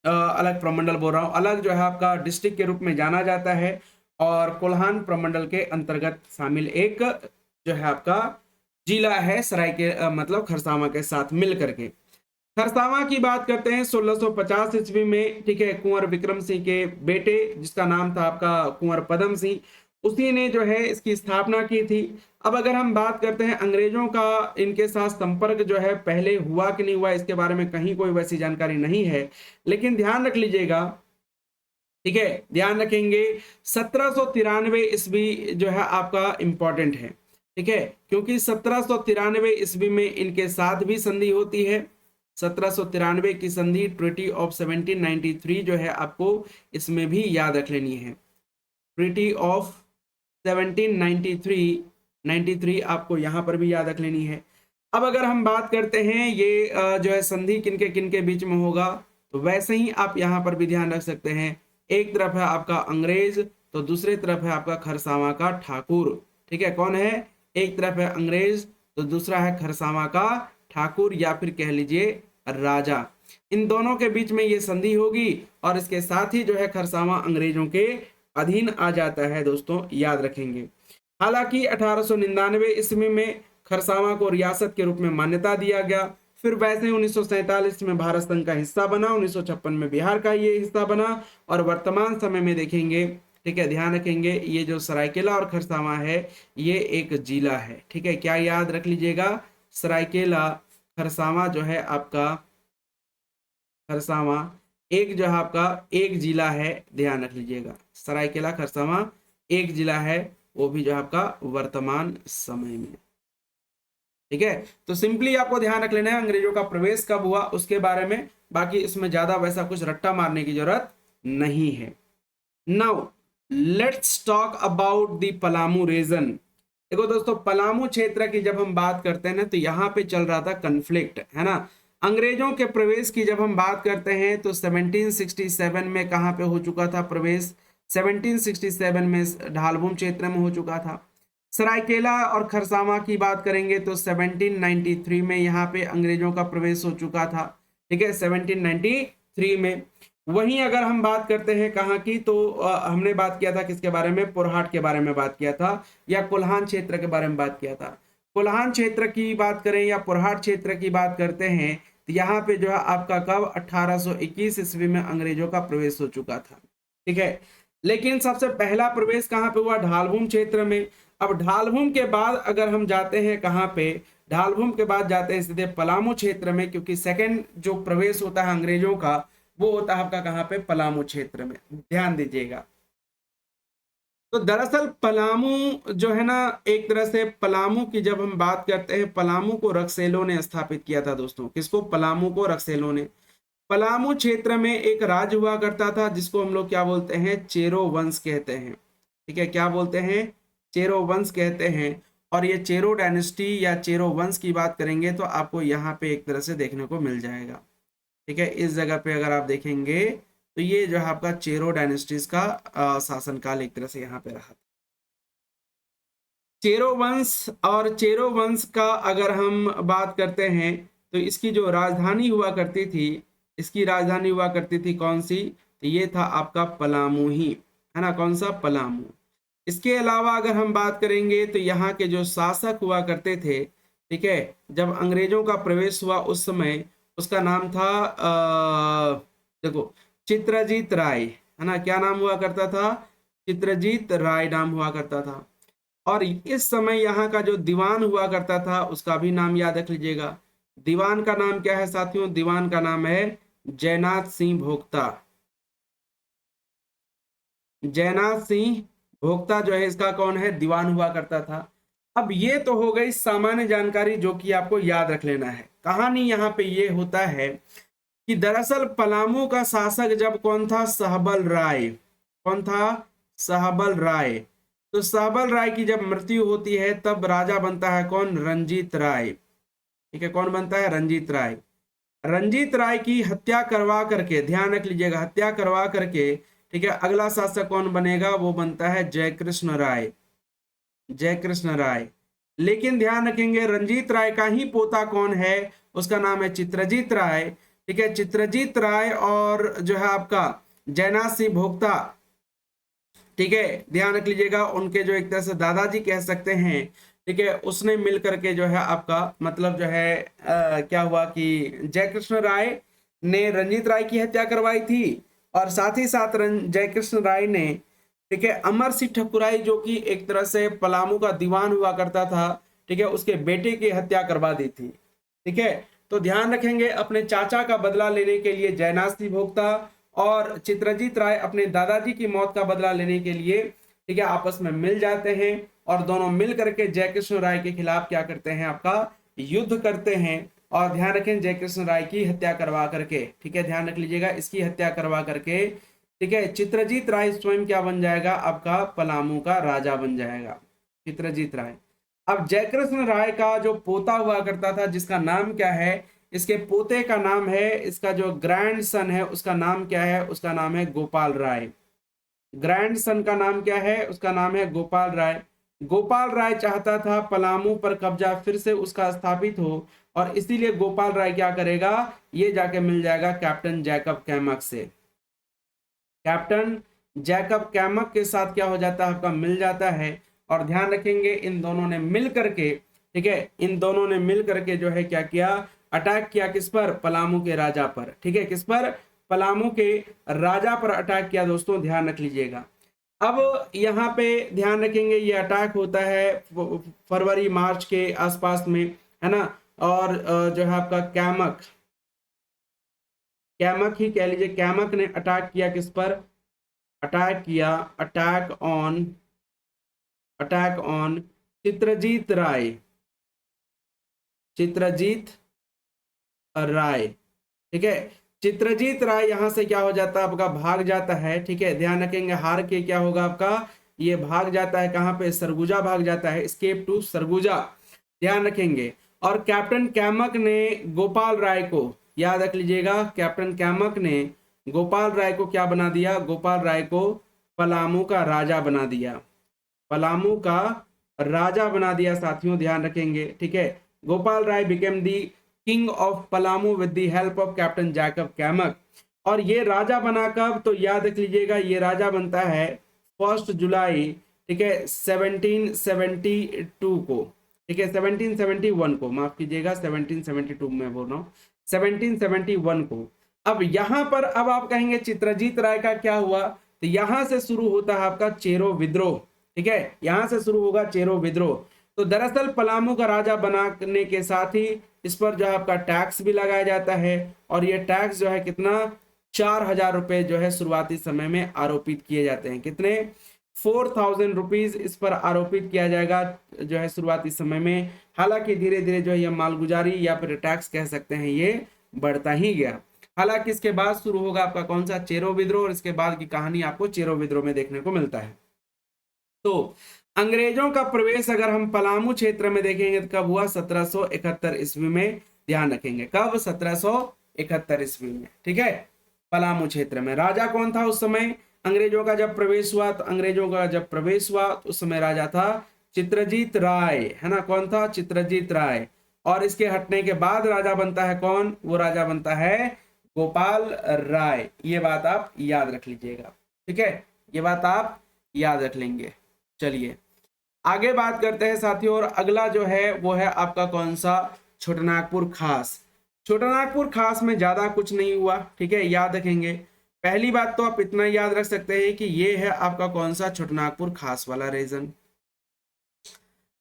Speaker 1: अलग प्रमंडल बोल रहा हूँ, अलग जो है आपका डिस्ट्रिक्ट के रूप में जाना जाता है, और कोल्हान प्रमंडल के अंतर्गत शामिल एक जो है आपका जिला है सराय के मतलब खरसावां के साथ मिल करके। खरसावां की बात करते हैं 1650 ईस्वी में, ठीक है। कुंवर विक्रम सिंह के बेटे जिसका नाम था आपका कुंवर पदम सिंह, उसी ने जो है इसकी स्थापना की थी। अब अगर हम बात करते हैं अंग्रेजों का इनके साथ संपर्क जो है पहले हुआ कि नहीं हुआ, इसके बारे में कहीं कोई वैसी जानकारी नहीं है, लेकिन ध्यान रख लीजिएगा, ठीक है, ध्यान रखेंगे 1793 ईस्वी जो है आपका इंपॉर्टेंट है, ठीक है, क्योंकि 1793 ईस्वी में इनके साथ भी संधि होती है। 1793 की संधि ट्रीटी ऑफ 1793 जो है आपको इसमें भी याद रख लेनी है। ट्रीटी ऑफ 1793 आपको यहां पर भी याद रख लेनी है। अब अगर हम बात करते हैं ये जो है संधि किनके किनके बीच में होगा, तो वैसे ही आप यहां पर भी ध्यान रख सकते हैं। एक तरफ है आपका अंग्रेज, तो दूसरे तरफ है आपका खरसावां का ठाकुर, ठीक है। कौन है, एक तरफ है अंग्रेज तो दूसरा है खरसावां का ठाकुर या फिर कह लीजिए राजा। इन दोनों के बीच में ये संधि होगी और इसके साथ ही जो है खरसावां अंग्रेजों के अधीन आ जाता है, दोस्तों याद रखेंगे। हालांकि 1899 ईस्वी में खरसावां को रियासत के रूप में मान्यता दिया गया। फिर वैसे 1947 में भारत संघ का हिस्सा बना, 1956 में बिहार का ये हिस्सा बना, और वर्तमान समय में देखेंगे, ठीक है, ध्यान रखेंगे, ये जो सरायकेला और खरसावां है ये एक जिला है, ठीक है। क्या याद रख लीजिएगा, सरायकेला खरसावां जो है आपका, खरसावां एक जो है आपका एक जिला है, ध्यान रख लीजिएगा, सरायकेला खरसावां एक जिला है, वो भी जो है आपका वर्तमान समय में, ठीक है। तो सिंपली आपको ध्यान रख लेना है अंग्रेजों का प्रवेश कब हुआ उसके बारे में, बाकी इसमें ज्यादा वैसा कुछ रट्टा मारने की जरूरत नहीं है। Now let's talk about the Palamu region. देखो दोस्तों, पलामू क्षेत्र की जब हम बात करते हैं ना, तो यहाँ पे चल रहा था कन्फ्लिक्ट, है ना। अंग्रेजों के प्रवेश की जब हम बात करते हैं तो 1767 में कहाँ पे हो चुका था प्रवेश, 1767 में ढालभूम क्षेत्र में हो चुका था। सरायकेला और खरसावां की बात करेंगे तो 1793 में यहाँ पे अंग्रेजों का प्रवेश हो चुका था, ठीक है, 1793 में। वहीं अगर हम बात करते हैं कहाँ की, तो हमने बात किया था किसके बारे में, पुरहाट के बारे में बात किया था, या कोल्हान क्षेत्र के बारे में बात किया था। कोल्हान क्षेत्र की बात करें या पुरहाट क्षेत्र की बात करते हैं, तो यहाँ पे जो है आपका कब 1821 ईस्वी में अंग्रेजों का प्रवेश हो चुका था, ठीक है। लेकिन सबसे पहला प्रवेश कहाँ पे हुआ, ढालभूम क्षेत्र में। अब ढालभूम के बाद अगर हम जाते हैं कहाँ पे, ढालभूम के बाद जाते हैं सीधे पलामू क्षेत्र में, क्योंकि सेकंड जो प्रवेश होता है अंग्रेजों का वो होता है आपका कहाँ पे, पलामू क्षेत्र में, ध्यान दीजिएगा। तो दरअसल पलामू जो है ना, एक तरह से पलामू की जब हम बात करते हैं, पलामू को रक्सेलो ने स्थापित किया था दोस्तों। किसको, पलामू को रक्सेलो ने। पलामू क्षेत्र में एक राज्य हुआ करता था जिसको हम लोग क्या बोलते हैं, चेरो वंश कहते हैं, ठीक है। क्या बोलते हैं, चेरो वंश कहते हैं। और ये चेरो डायनेस्टी या चेरो वंश की बात करेंगे तो आपको यहाँ पे एक तरह से देखने को मिल जाएगा, ठीक है। इस जगह पे अगर आप देखेंगे तो ये जो है आपका चेरो डायनेस्टीज का शासनकाल एक तरह से यहाँ पे रहा था। चेरो वंश, और चेरो वंश का अगर हम बात करते हैं तो इसकी जो राजधानी हुआ करती थी, इसकी राजधानी हुआ करती थी कौन सी, तो ये था आपका पलामू ही, है ना, कौन सा, पलामू। इसके अलावा अगर हम बात करेंगे तो यहाँ के जो शासक हुआ करते थे, ठीक है, जब अंग्रेजों का प्रवेश हुआ उस समय उसका नाम था देखो चित्रजीत राय, है ना, क्या नाम हुआ करता था, चित्रजीत राय नाम हुआ करता था। और इस समय यहाँ का जो दीवान हुआ करता था उसका भी नाम याद रख लीजिएगा। दीवान का नाम क्या है साथियों, दीवान का नाम है जयनाथ सिंह भोक्ता। जयनाथ सिंह भोक्ता जो है इसका कौन है, दीवान हुआ करता था। अब ये तो हो गई सामान्य जानकारी जो कि आपको याद रख लेना है। कहानी यहाँ पे ये होता है कि दरअसल पलामू का शासक जब कौन था, सहबल राय। कौन था, सहबल राय। तो सहबल राय की जब मृत्यु होती है तब राजा बनता है कौन, रंजीत राय, ठीक है। कौन बनता है, रंजीत राय। रंजीत राय की हत्या करवा करके, ध्यान रख लीजिएगा, हत्या करवा करके, ठीक है, अगला शासक कौन बनेगा, वो बनता है जयकृष्ण राय, जयकृष्ण राय। लेकिन ध्यान रखेंगे रणजीत राय का ही पोता कौन है, उसका नाम है चित्रजीत राय। ठीक है, चित्रजीत राय और जो है आपका जयनाथ सिंह भोक्ता, ठीक है, ध्यान रख लीजिएगा, उनके जो एक तरह से दादाजी कह सकते हैं। ठीक है, उसने मिल करके जो है आपका मतलब जो है क्या हुआ कि जयकृष्ण राय ने रंजीत राय की हत्या करवाई थी, और साथ ही साथ जयकृष्ण राय ने, ठीक है, अमर सिंह ठकुराई जो कि एक तरह से पलामू का दीवान हुआ करता था, ठीक है, उसके बेटे की हत्या करवा दी थी। ठीक है, तो ध्यान रखेंगे अपने चाचा का बदला लेने के लिए जयनाथ सिंह भोक्ता और चित्रजीत राय अपने दादाजी की मौत का बदला लेने के लिए, ठीक है, आपस में मिल जाते हैं, और दोनों मिल करके जयकृष्ण राय के खिलाफ क्या करते हैं, आपका युद्ध करते हैं। और ध्यान रखें जयकृष्ण राय की हत्या करवा करके, ठीक है, ध्यान रख लीजिएगा, इसकी हत्या करवा करके, ठीक है, चित्रजीत राय स्वयं क्या बन जाएगा, आपका पलामू का राजा बन जाएगा, चित्रजीत राय। अब जयकृष्ण राय का जो पोता हुआ करता था जिसका नाम क्या है, इसके पोते का नाम है, इसका जो ग्रैंड सन है उसका नाम क्या है, उसका नाम है गोपाल राय। ग्रैंड सन का नाम क्या है, उसका नाम है गोपाल राय। गोपाल राय चाहता था पलामू पर कब्जा फिर से उसका स्थापित हो, और इसीलिए गोपाल राय क्या करेगा, ये जाके मिल जाएगा कैप्टन जैकब कैमक से। कैप्टन जैकब कैमक के साथ क्या हो जाता है, आपका मिल जाता है। और ध्यान रखेंगे इन दोनों ने मिल करके, ठीक है, इन दोनों ने मिल करके जो है क्या किया, अटैक किया किस पर, पलामू के राजा पर। ठीक है, किस पर, पलामू के राजा पर अटैक किया दोस्तों, ध्यान रख लीजिएगा। अब यहाँ पे ध्यान रखेंगे ये अटैक होता है फरवरी मार्च के आसपास में, है ना। और जो है आपका कैमक, कैमक ही कह लीजिए, कैमक ने अटैक किया किस पर, अटैक किया, अटैक ऑन चित्रजीत राय, चित्रजीत राय। ठीक है, चित्रजीत राय यहां से क्या हो जाता है, आपका भाग जाता है। ठीक है, ध्यान रखेंगे हार के क्या होगा आपका, ये भाग जाता है कहां पे, सरगुजा भाग जाता है, स्केप टू सरगुजा, ध्यान रखेंगे। और कैप्टन कैमक ने गोपाल राय को, याद रख लीजिएगा, कैप्टन कैमक ने गोपाल राय को क्या बना दिया, गोपाल राय को पलामू का राजा बना दिया, पलामू का राजा बना दिया साथियों, ध्यान रखेंगे। ठीक है, Gopal Rai became the king of Palamu with the help of Captain Jacob Camac. और ये राजा बना कब, तो याद रख लीजिएगा, ये राजा बनता है 1 जुलाई, ठीक है, 1772 को। ठीक है, 1771 को, माफ कीजिएगा, 1772 में बोल रहा हूँ, 1771 को। अब यहां पर अब आप कहेंगे चित्रजीत राय का क्या हुआ, तो यहां से शुरू होता है आपका चेरो विद्रोह। ठीक है, यहां से शुरू होगा चेरो विद्रोह। तो दरअसल पलामू का राजा बनाने के साथ ही इस पर जो है आपका टैक्स भी लगाया जाता है, और ये टैक्स जो है कितना, 4000 रुपए जो है शुरुआती समय में आरोपित किए जाते हैं। कितने, 4000 रुपीज इस पर आरोपित किया जाएगा जो है शुरुआती समय में। हालांकि धीरे धीरे जो है ये मालगुजारी या फिर टैक्स कह सकते हैं, ये बढ़ता ही गया। हालांकि इसके बाद शुरू होगा आपका कौन सा, चेरो विद्रोह, और इसके बाद की कहानी आपको चेरो विद्रोह में देखने को मिलता है। तो अंग्रेजों का प्रवेश अगर हम पलामू क्षेत्र में देखेंगे तो कब हुआ, 1771 ईस्वी में, ध्यान रखेंगे कब, 1771 ईस्वी में। ठीक है, पलामू क्षेत्र में राजा कौन था उस समय, अंग्रेजों का जब प्रवेश हुआ, तो अंग्रेजों का जब प्रवेश हुआ तो उस समय राजा था चित्रजीत राय, है ना, कौन था, चित्रजीत राय। और इसके हटने के बाद राजा बनता है कौन, वो राजा बनता है गोपाल राय। ये बात आप याद रख लीजिएगा। ठीक है, ये बात आप याद रख लेंगे। चलिए आगे बात करते हैं साथियों, और अगला जो है वो है आपका कौन सा, छोटानागपुर खास। छोटानागपुर खास में ज्यादा कुछ नहीं हुआ। ठीक है, याद रखेंगे, पहली बात तो आप इतना याद रख सकते हैं कि ये है आपका कौन सा, छोटानागपुर खास वाला रीजन।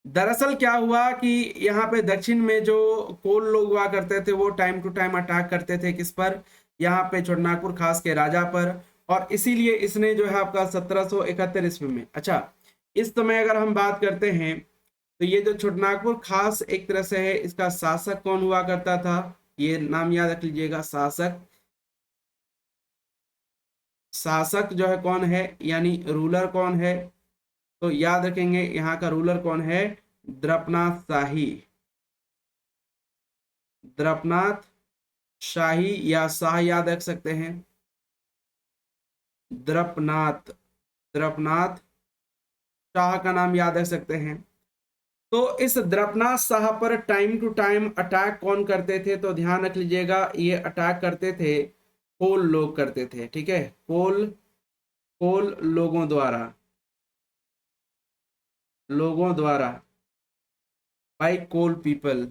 Speaker 1: दरअसल क्या हुआ कि यहाँ पे दक्षिण में जो कोल लोग हुआ करते थे वो टाइम टू टाइम अटैक करते थे किस पर, यहाँ पे छोटानागपुर खास के राजा पर। और इसीलिए इसने जो है आपका 1771 ईस्वी में, अच्छा इस समय अगर हम बात करते हैं तो ये जो छोटानागपुर खास एक तरह से है, इसका शासक कौन हुआ करता था, ये नाम याद रख लीजिएगा, शासक, शासक जो है कौन है, यानी रूलर कौन है, तो याद रखेंगे यहाँ का रूलर कौन है, द्रपनाथ शाही, द्रपनाथ शाही या शाह याद रख सकते हैं, द्रपनाथ, द्रपनाथ शाह का नाम याद रख सकते हैं। तो इस द्रपनाथ शाह पर टाइम टू टाइम अटैक कौन करते थे? तो ध्यान रख लीजिएगा, ये अटैक करते थे कोल लोग करते थे, ठीक है, कोल, कोल लोगों द्वारा, लोगों द्वारा, बाय कोल पीपल,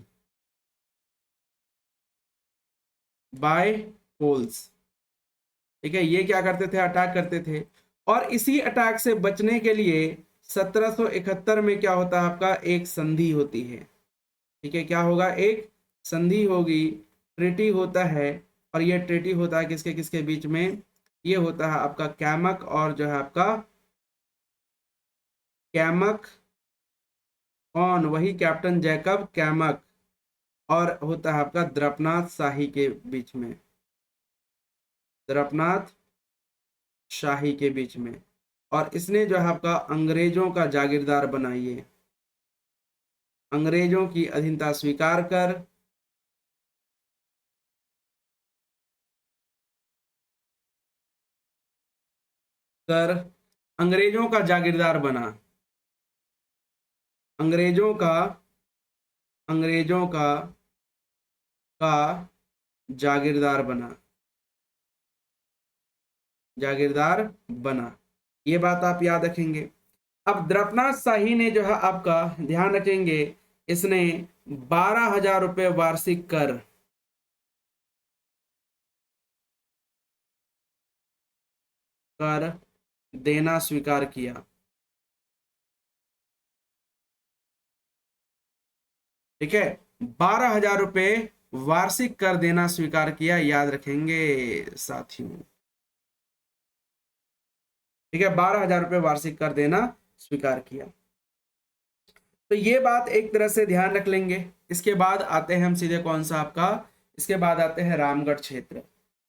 Speaker 1: बाय कोल्स, ठीक है। ये क्या करते थे? अटैक करते थे। और इसी अटैक से बचने के लिए 1771 में क्या होता है आपका? एक संधि होती है, ठीक है। क्या होगा? एक संधि होगी, ट्रीटी होता है। और ये ट्रीटी होता है किसके किसके बीच में? ये होता है आपका कैमक और जो है आपका कैमक, कौन? वही कैप्टन जैकब कैमक, और होता है आपका द्रपनाथ शाही के बीच में, द्रपनाथ शाही के बीच में। और इसने जो है आपका अंग्रेजों का जागीरदार बनाइए, अंग्रेजों की अधीनता स्वीकार कर कर अंग्रेजों का जागीरदार बना, अंग्रेजों का, अंग्रेजों का जागीरदार बना, जागीरदार बना। ये बात आप याद रखेंगे। अब द्रपनाथ शाही ने जो है आपका, ध्यान रखेंगे, इसने 12,000 रुपये वार्षिक कर, कर देना स्वीकार किया, ठीक है। 12,000 रुपये वार्षिक कर देना स्वीकार किया, याद रखेंगे साथियों, ठीक है। 12,000 रुपये वार्षिक कर देना स्वीकार किया। तो ये बात एक तरह से ध्यान रख लेंगे। इसके बाद आते हैं हम सीधे कौन सा आपका, इसके बाद आते हैं रामगढ़ क्षेत्र।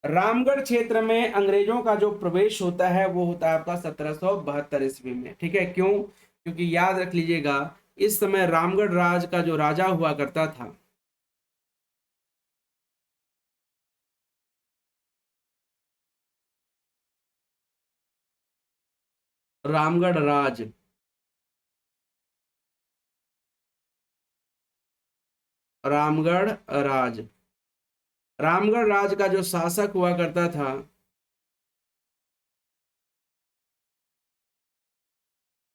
Speaker 1: रामगढ़ क्षेत्र में अंग्रेजों का जो प्रवेश होता है वो होता है आपका 1772 ईस्वी में, ठीक है। क्यों? क्योंकि याद रख लीजिएगा, इस समय रामगढ़ राज का जो राजा हुआ करता था, रामगढ़ राज, रामगढ़ राज, रामगढ़ राज का जो शासक हुआ करता था,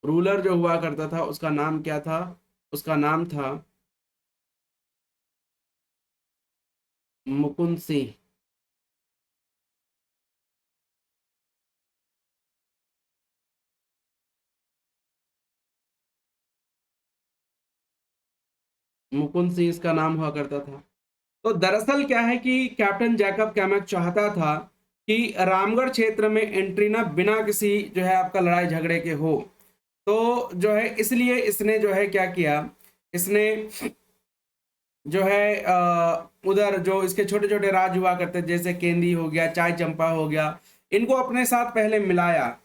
Speaker 1: रूलर जो हुआ करता था, उसका नाम क्या था? उसका नाम था मुकुंद सिंह, मुकुंद सिंह इसका नाम हुआ करता था। तो दरअसल क्या है कि कैप्टन जैकब कैमक चाहता था कि रामगढ़ क्षेत्र में एंट्री ना बिना किसी जो है आपका लड़ाई झगड़े के हो। तो जो है इसलिए इसने जो है क्या किया, इसने जो है उधर जो इसके छोटे छोटे राज हुआ करते जैसे केंदी हो गया, चाय चंपा हो गया, इनको अपने साथ पहले मिलाया।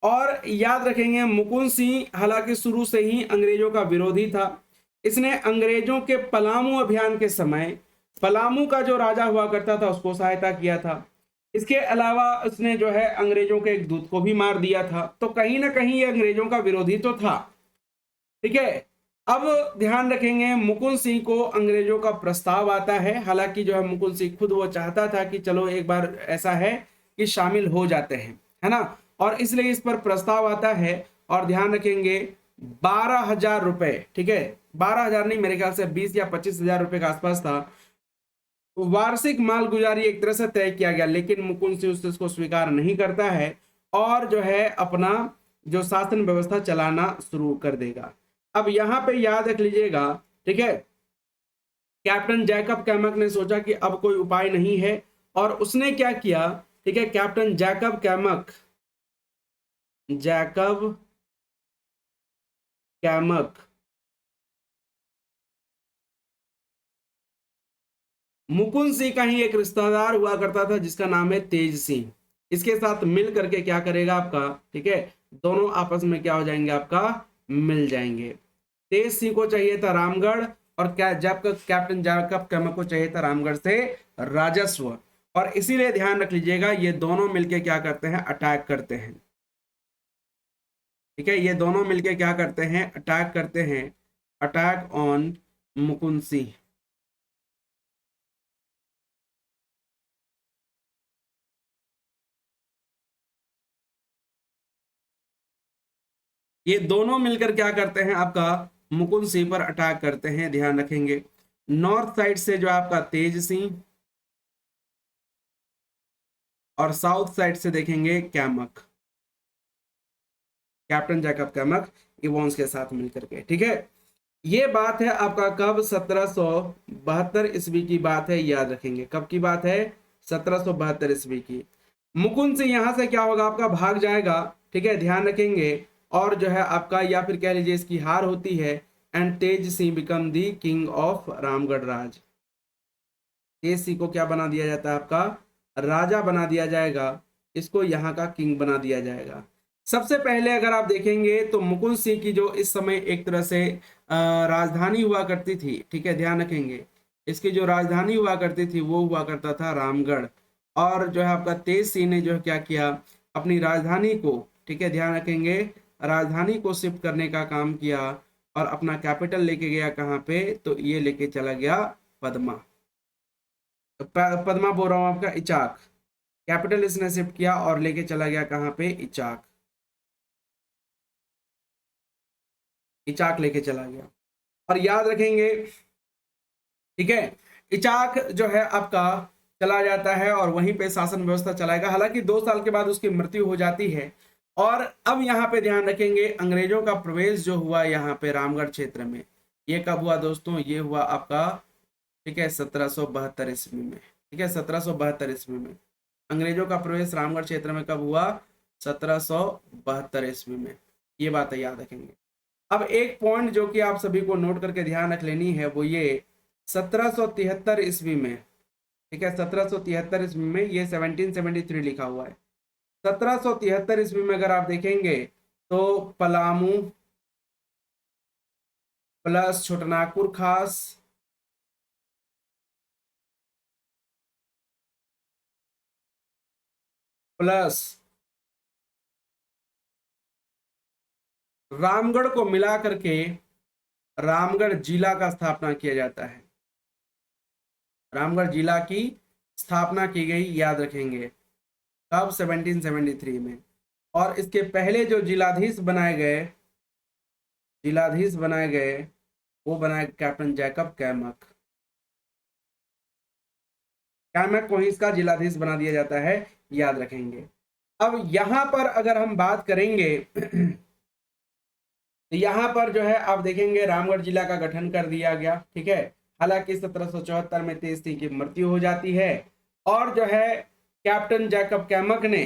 Speaker 1: और याद रखेंगे मुकुंद सिंह हालांकि शुरू से ही अंग्रेजों का विरोधी था। इसने अंग्रेजों के पलामू अभियान के समय पलामू का जो राजा हुआ करता था उसको सहायता किया था। इसके अलावा उसने जो है अंग्रेजों के एक दूत को भी मार दिया था। तो कहीं ना कहीं ये अंग्रेजों का विरोधी तो था, ठीक है। अब ध्यान रखेंगे मुकुंद सिंह को अंग्रेजों का प्रस्ताव आता है, हालांकि जो है मुकुंद सिंह खुद वो चाहता था कि चलो एक बार ऐसा है कि शामिल हो जाते हैं, है ना। और इसलिए इस पर प्रस्ताव आता है। और ध्यान रखेंगे 12,000 रुपए, ठीक है, 12,000 नहीं, मेरे ख्याल से 20 या 25,000 रुपए के आसपास था, वार्षिक मालगुजारी एक तरह से तय किया गया। लेकिन मुकुंद सिंह उसको स्वीकार नहीं करता है और जो है अपना जो शासन व्यवस्था चलाना शुरू कर देगा। अब यहां पे याद रख लीजिएगा, ठीक है, कैप्टन जैकब कैमक ने सोचा कि अब कोई उपाय नहीं है और उसने क्या किया, ठीक है, Captain Jacob Camac, Jacob Camac Mukund Singh का ही एक रिश्तेदार हुआ करता था जिसका नाम है तेज सिंह। इसके साथ मिल करके क्या करेगा आपका, ठीक है, दोनों आपस में क्या हो जाएंगे आपका, मिल जाएंगे। तेज सिंह को चाहिए था रामगढ़ और क्या जब कैप्टन जैकब कैमक को चाहिए था रामगढ़ से राजस्व। और इसीलिए ध्यान रख लीजिएगा ये दोनों मिलके क्या करते हैं, अटैक करते हैं। ठीक है, ये दोनों मिलके क्या करते हैं, अटैक करते हैं, अटैक ऑन मुकुंद सिंह। ये दोनों मिलकर क्या करते हैं, आपका मुकुंद सिंह पर अटैक करते हैं, ध्यान रखेंगे। नॉर्थ साइड से जो आपका तेज सिंह, और साउथ साइड से देखेंगे कैमक, कैप्टन जैकब कैमक, इवॉन्स के साथ मिलकर के। ठीक है, ये बात है आपका कब, 1772 ईस्वी की बात है, याद रखेंगे। कब की बात है, 1772 ईस्वी की। मुकुंद सिंह यहां से क्या होगा, आपका भाग जाएगा। ठीक है, ध्यान रखेंगे। और जो है आपका, या फिर कह लीजिए इसकी हार होती है, and Tej Singh became the king of Ramgarh Raj. Tej Singh को क्या बना दिया जाता है, आपका राजा बना दिया जाएगा, इसको यहाँ का किंग बना दिया जाएगा। सबसे पहले अगर आप देखेंगे तो मुकुंद सिंह की जो इस समय एक तरह से राजधानी हुआ करती थी, ठीक है, ध्यान रखेंगे, इसकी जो राजधानी हुआ करती थी वो हुआ करता था रामगढ़। और जो है आपका तेज सिंह ने जो है क्या किया, अपनी राजधानी को, ठीक है, ध्यान रखेंगे, राजधानी को शिफ्ट करने का काम किया, और अपना कैपिटल लेके गया कहाँ पे, तो ये लेके चला गया पद्मा। पद्मा बोल रहा हूँ आपका, इचाक। कैपिटल इसने शिफ्ट किया और लेके चला गया कहाँ पे, इचाक। इचाक लेके चला गया। और याद रखेंगे, ठीक है, इचाक जो है आपका चला जाता है और वहीं पे शासन व्यवस्था चलाएगा। हालांकि 2 साल के बाद उसकी मृत्यु हो जाती है। और अब यहाँ पे ध्यान रखेंगे, अंग्रेजों का प्रवेश जो हुआ यहाँ पे रामगढ़ क्षेत्र में, ये कब हुआ दोस्तों, ये हुआ आपका, ठीक है, 1772 ईस्वी में। ठीक है, 1772 ईस्वी में अंग्रेजों का प्रवेश रामगढ़ क्षेत्र में कब हुआ, 1772 ईस्वी में। ये बातें याद रखेंगे। अब एक पॉइंट जो कि आप सभी को नोट करके ध्यान रख लेनी है, वो ये 1773 ईस्वी में, ठीक है, 1773 ईस्वी में, ये 1773 लिखा हुआ है। 1773 ईस्वी में अगर आप देखेंगे तो पलामू प्लस छोटनागपुर खास प्लस रामगढ़ को मिला करके रामगढ़ जिला का स्थापना किया जाता है। रामगढ़ जिला की स्थापना की गई, याद रखेंगे, कब, 1773 में। और इसके पहले जो जिलाधीश बनाए गए वो बनाए कैप्टन जैकब कैमक। कैमक को ही इसका जिलाधीश बना दिया जाता है, याद रखेंगे। अब यहां पर अगर हम बात करेंगे तो यहाँ पर जो है आप देखेंगे रामगढ़ जिला का गठन कर दिया गया। ठीक है, हालांकि 1774 में तेज सिंह की मृत्यु हो जाती है, और जो है कैप्टन जैकब कैमक ने,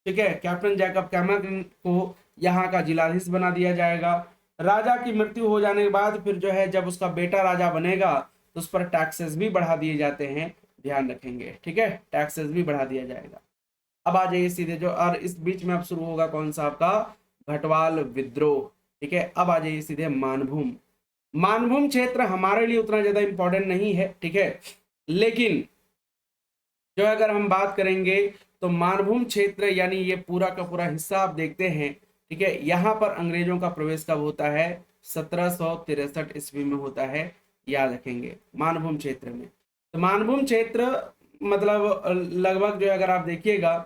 Speaker 1: ठीक है, कैप्टन जैकब कैमक को यहाँ का जिलाधीश बना दिया जाएगा। राजा की मृत्यु हो जाने के बाद फिर जो है जब उसका बेटा राजा बनेगा तो उस पर टैक्सेस भी बढ़ा दिए जाते हैं, ध्यान रखेंगे। ठीक है, टैक्सेस भी बढ़ा दिया जाएगा। अब आ जाइए सीधे जो, और इस बीच में अब शुरू होगा कौन सा, आपका घटवाल विद्रोह। ठीक है, अब आ जाइए सीधे मानभूम। मानभूम क्षेत्र हमारे लिए उतना ज्यादा इंपॉर्टेंट नहीं है, ठीक है, लेकिन जो अगर हम बात करेंगे तो मानभूम क्षेत्र यानी ये पूरा का पूरा हिस्सा आप देखते हैं, ठीक है, यहाँ पर अंग्रेजों का प्रवेश कब होता है, 1763 ईस्वी में होता है, याद रखेंगे, मानभूम क्षेत्र में। तो मानभूम क्षेत्र मतलब लगभग जो अगर आप देखिएगा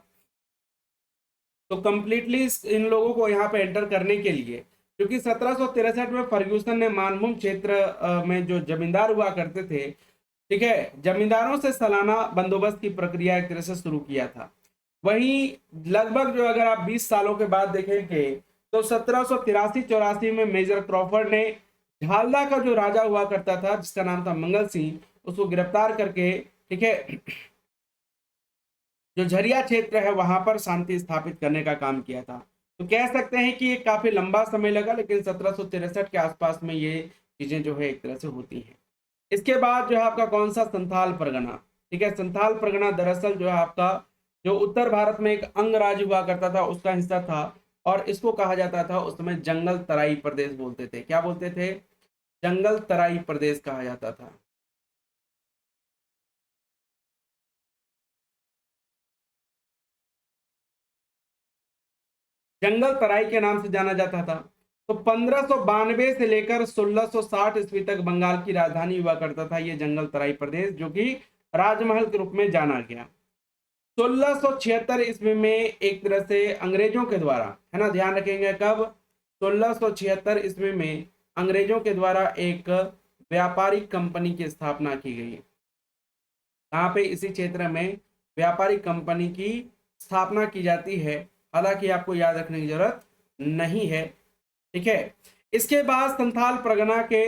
Speaker 1: तो कंप्लीटली इन लोगों को यहाँ पे एंटर करने के लिए, क्योंकि 1763 में फर्ग्यूसन ने मानभूम क्षेत्र में जो जमींदार हुआ करते थे, ठीक है, जमींदारों से सालाना बंदोबस्त की प्रक्रिया एक तरह से शुरू किया था। वहीं लगभग जो अगर आप 20 सालों के बाद देखेंगे तो 1783-84 में मेजर क्रॉफर्ड ने झालदा का जो राजा हुआ करता था जिसका नाम था मंगल सिंह, उसको गिरफ्तार करके, ठीक है, जो झरिया क्षेत्र है वहां पर शांति स्थापित करने का काम किया था। तो कह सकते हैं कि ये काफी लंबा समय लगा, लेकिन 1763 के आसपास में ये चीजें जो है एक तरह से होती हैं। इसके बाद जो है आपका कौन सा, संथाल परगना। ठीक है, संथाल परगना दरअसल जो है आपका जो उत्तर भारत में एक अंग राज्य हुआ करता था उसका हिस्सा था, और इसको कहा जाता था उस समय जंगल तराई प्रदेश बोलते थे। क्या बोलते थे, जंगल तराई प्रदेश कहा जाता था। जंगल तराई के नाम से जाना जाता था। तो 1592 से लेकर 1660 ईस्वी तक बंगाल की राजधानी हुआ करता था ये जंगल तराई प्रदेश, जो कि राजमहल के रूप में जाना गया। 1676 ईस्वी में एक तरह से अंग्रेजों के द्वारा, है ना, ध्यान रखेंगे कब, 1676 ईस्वी में अंग्रेजों के द्वारा एक व्यापारिक कंपनी की स्थापना की गई। कहाँ पे, इसी क्षेत्र में व्यापारिक कंपनी की स्थापना की जाती है। हालांकि आपको याद रखने की जरूरत नहीं है, ठीक है। इसके बाद संथाल परगना के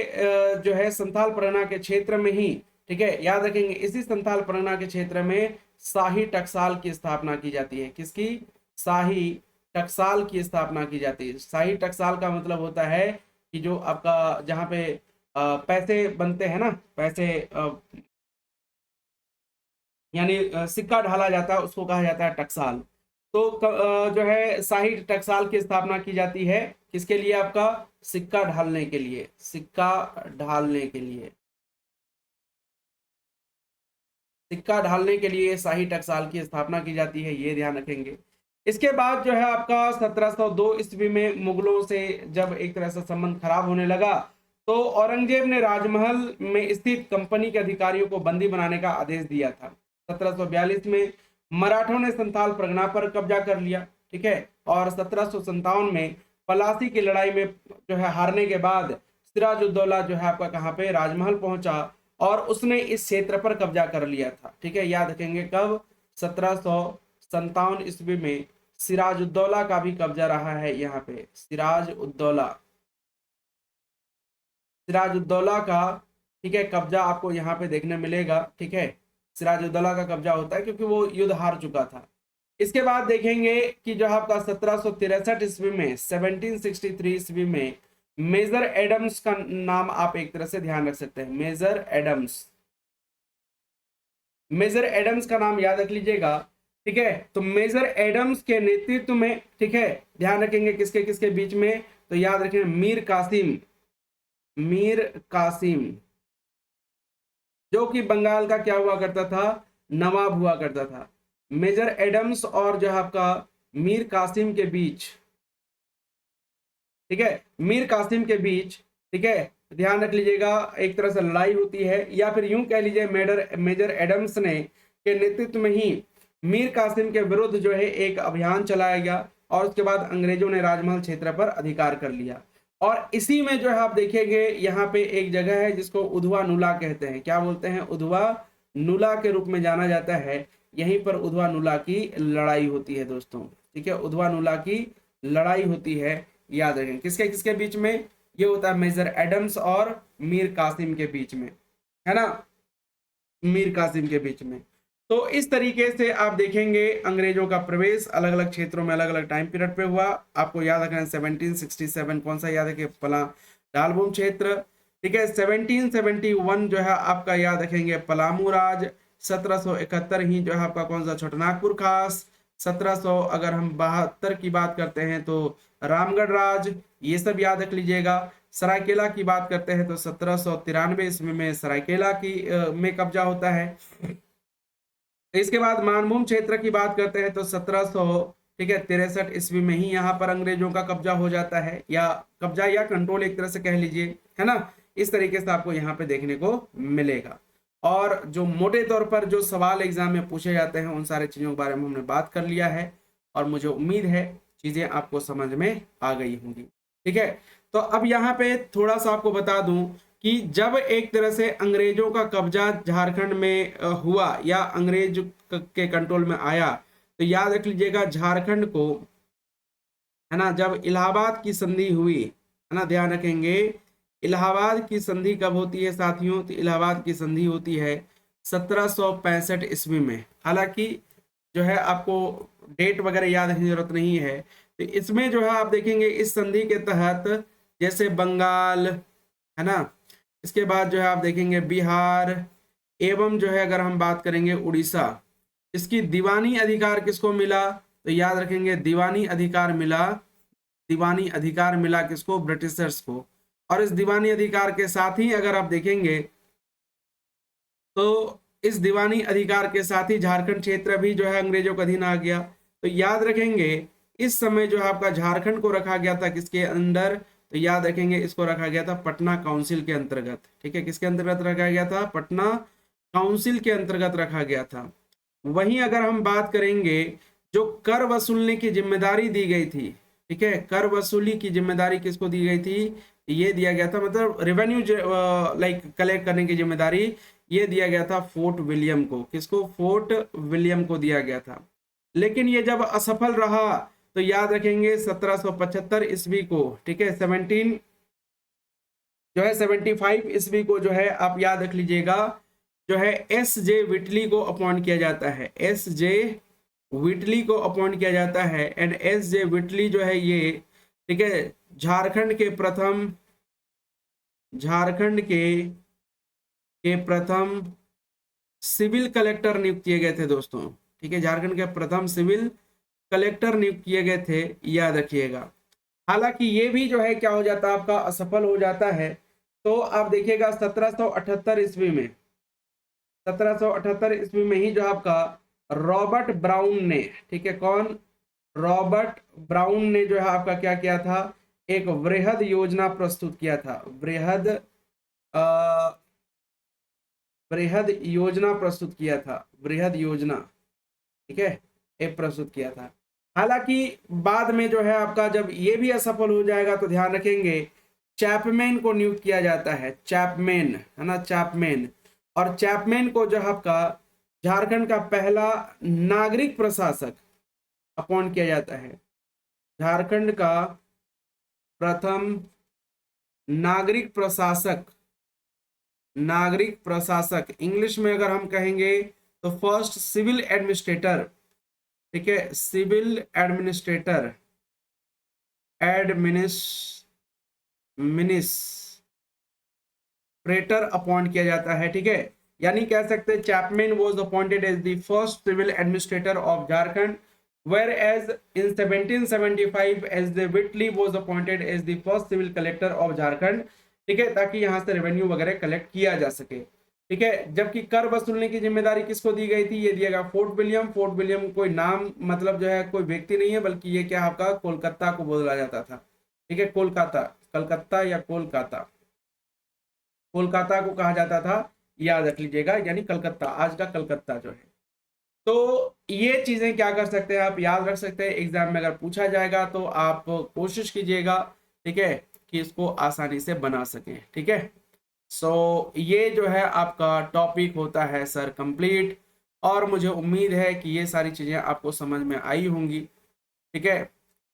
Speaker 1: जो है संथाल परगना के क्षेत्र में ही, ठीक है, याद रखेंगे, इसी संथाल परगना के क्षेत्र में शाही टकसाल की स्थापना की जाती है। किसकी? शाही टकसाल की स्थापना की जाती है। शाही टकसाल का मतलब होता है कि जो आपका जहाँ पे पैसे बनते हैं ना, पैसे यानी सिक्का ढाला जाता है, उसको कहा जाता है टकसाल। तो जो है शाही टकसाल की स्थापना की जाती है, किसके लिए? आपका सिक्का ढालने के लिए, सिक्का ढालने के लिए, सिक्का ढालने के लिए शाही टकसाल की स्थापना की जाती है, ये ध्यान रखेंगे। इसके बाद जो है आपका 1702 ईस्वी में मुगलों से जब एक तरह से संबंध खराब होने लगा, तो औरंगजेब ने राजमहल में स्थित कंपनी के अधिकारियों को बंदी बनाने का आदेश दिया था। 1742 में मराठों ने संथाल परगना पर कब्जा कर लिया, ठीक है। और 1757 में पलासी की लड़ाई में जो है हारने के बाद सिराजुद्दौला जो है आपका कहाँ पे, राजमहल पहुंचा और उसने इस क्षेत्र पर कब्जा कर लिया था, ठीक है। याद रखेंगे कब, 1757 ईस्वी में सिराजुद्दौला का भी कब्जा रहा है यहाँ पे, सिराजुद्दौला, सिराजुद्दौला का, ठीक है, कब्जा आपको यहाँ पे देखने मिलेगा, ठीक है। सिराजुद्दौला का कब्जा होता है क्योंकि वो युद्ध हार चुका था। इसके बाद देखेंगे कि जो आपका 1763 ईस्वी में, 1763 ईस्वी में मेजर एडम्स का नाम आप एक तरह से ध्यान रख सकते हैं। मेजर एडम्स, मेजर एडम्स का नाम याद रख लीजिएगा, ठीक है। तो मेजर एडम्स के नेतृत्व में, ठीक है, ध्यान रखेंगे किसके किसके बीच में, तो याद रखेंगे मीर कासिम, मीर कासिम, जो कि बंगाल का क्या हुआ करता था, नवाब हुआ करता था। मेजर एडम्स और जो है आपका मीर कासिम के बीच, ठीक है, मीर कासिम के बीच, ठीक है, ध्यान रख लीजिएगा, एक तरह से लड़ाई होती है, या फिर यूं कह लीजिए मेजर एडम्स ने के नेतृत्व में ही मीर कासिम के विरुद्ध जो है एक अभियान चलाया गया और उसके बाद अंग्रेजों ने राजमहल क्षेत्र पर अधिकार कर लिया। और इसी में जो है आप देखेंगे यहाँ पे एक जगह है जिसको उधवा नुला कहते हैं। क्या बोलते हैं? उधवा नुला के रूप में जाना जाता है। यहीं पर उधवा नुला की लड़ाई होती है दोस्तों, ठीक है, उधवा नुला की लड़ाई होती है। याद रखें किसके किसके बीच में, ये होता है मेजर एडम्स और मीर कासिम के बीच में, है ना, मीर कासिम के बीच में। तो इस तरीके से आप देखेंगे अंग्रेजों का प्रवेश अलग अलग क्षेत्रों में अलग अलग टाइम पीरियड पे हुआ। आपको याद रखना है 1767 कौन सा याद है कि पला डालबोम क्षेत्र, ठीक है। 1771 जो है आपका याद रखेंगे पलामू राज। 1771 ही जो है आपका कौन सा, छोटनागपुर खास। 1700 अगर हम 72 की बात करते हैं तो रामगढ़ राज, ये सब याद रख लीजिएगा। सरायकेला की बात करते हैं तो 1793 ईस्वी में सरायकेला की में कब्जा होता है। इसके बाद मानभूम क्षेत्र की बात करते हैं तो 1700, ठीक है, 63 ईस्वी में ही यहाँ पर अंग्रेजों का कब्जा हो जाता है, या कब्जा या कंट्रोल एक तरह से कह लीजिए, है ना। इस तरीके से आपको यहाँ पे देखने को मिलेगा। और जो मोटे तौर पर जो सवाल एग्जाम में पूछे जाते हैं उन सारे चीजों के बारे में हमने बात कर लिया है और मुझे उम्मीद है चीजें आपको समझ में आ गई होंगी, ठीक है। तो अब यहाँ पे थोड़ा सा आपको बता दूं कि जब एक तरह से अंग्रेजों का कब्जा झारखंड में हुआ या अंग्रेज के कंट्रोल में आया, तो याद रख लीजिएगा झारखंड को, है ना, जब इलाहाबाद की संधि हुई, है ना, ध्यान रखेंगे इलाहाबाद की संधि कब होती है साथियों, तो इलाहाबाद की संधि होती है 1765 ईस्वी में। हालांकि जो है आपको डेट वगैरह याद रखने की जरूरत नहीं है। तो इसमें जो है आप देखेंगे इस संधि के तहत जैसे बंगाल, है ना, इसके बाद जो है आप देखेंगे बिहार एवं जो है अगर हम बात करेंगे उड़ीसा, इसकी दीवानी अधिकार किसको मिला, तो याद रखेंगे दीवानी अधिकार मिला, दीवानी अधिकार मिला किसको, ब्रिटिशर्स को। और इस दीवानी अधिकार के साथ ही अगर आप देखेंगे तो इस दीवानी अधिकार के साथ ही झारखंड क्षेत्र भी जो है अंग्रेजों का अधीन आ गया। तो याद रखेंगे इस समय जो है आपका झारखंड को रखा गया था किसके अंदर, तो याद रखेंगे इसको रखा गया था पटना काउंसिल के अंतर्गत। ठीक है, किसके अंतर्गत रखा गया था, पटना काउंसिल के अंतर्गत रखा गया था। वहीं अगर हम बात करेंगे जो कर वसूलने की जिम्मेदारी दी गई थी, ठीक है, कर वसूली की जिम्मेदारी किसको दी गई थी, ये दिया गया था, मतलब रेवेन्यू लाइक कलेक्ट करने की जिम्मेदारी ये दिया गया था फोर्ट विलियम को। किसको, फोर्ट विलियम को दिया गया था। लेकिन ये जब असफल रहा तो याद रखेंगे 1775 ईस्वी को, ठीक है, 75 ईस्वी को जो है आप याद रख लीजिएगा, जो है एस जे विटली को अपॉइंट किया जाता है, एस जे विटली को अपॉइंट किया जाता है। एंड एस जे विटली जो है ये, ठीक है, झारखंड के प्रथम सिविल कलेक्टर नियुक्त किए गए थे दोस्तों। ठीक है, झारखंड के प्रथम सिविल कलेक्टर नियुक्त किए गए थे, याद रखिएगा। हालांकि ये भी जो है क्या हो जाता है, आपका असफल हो जाता है। तो आप देखिएगा 1778 ईस्वी में, 1778 ईस्वी में ही जो आपका रॉबर्ट ब्राउन ने, ठीक है, कौन, रॉबर्ट ब्राउन ने जो है आपका क्या किया था, एक वृहद योजना प्रस्तुत किया था, वृहद योजना प्रस्तुत किया था, वृहद योजना, ठीक है, एक प्रस्तुत किया था। हालांकि बाद में जो है आपका जब ये भी असफल हो जाएगा तो ध्यान रखेंगे चैपमैन को नियुक्त किया जाता है, चैपमैन है ना, चैपमैन। और चैपमैन को जो है आपका झारखंड का पहला नागरिक प्रशासक अपॉइंट किया जाता है, झारखंड का प्रथम नागरिक प्रशासक, नागरिक प्रशासक इंग्लिश में अगर हम कहेंगे तो फर्स्ट सिविल एडमिनिस्ट्रेटर, ठीक है, सिविल एडमिनिस्ट्रेटर, एडमिनिस्ट्रेटर अपॉइंट किया जाता है। ठीक है, यानी कह सकते हैं Chapman was appointed as the first civil administrator of Jharkhand, whereas in 1775 as the Whitley was appointed as the first civil collector of Jharkhand. ठीक है, ताकि यहां से रेवेन्यू वगैरह कलेक्ट किया जा सके। ठीक है, जबकि कर वसूलने की जिम्मेदारी किसको दी गई थी, ये दिया गया फोर्ट विलियम। फोर्ट विलियम कोई नाम, मतलब जो है कोई व्यक्ति नहीं है, बल्कि ये क्या आपका कोलकाता को बोला जाता था। ठीक है, कोलकाता, कलकत्ता या कोलकाता, कोलकाता को कहा जाता था, याद रख लीजिएगा, यानी कलकत्ता, आज का कलकत्ता जो है। तो ये चीजें क्या कर सकते हैं, आप याद रख सकते हैं, एग्जाम में अगर पूछा जाएगा तो आप कोशिश कीजिएगा, ठीक है, कि इसको आसानी से बना सकें। ठीक है, सो ये जो है आपका टॉपिक होता है सर कंप्लीट, और मुझे उम्मीद है कि ये सारी चीजें आपको समझ में आई होंगी। ठीक है,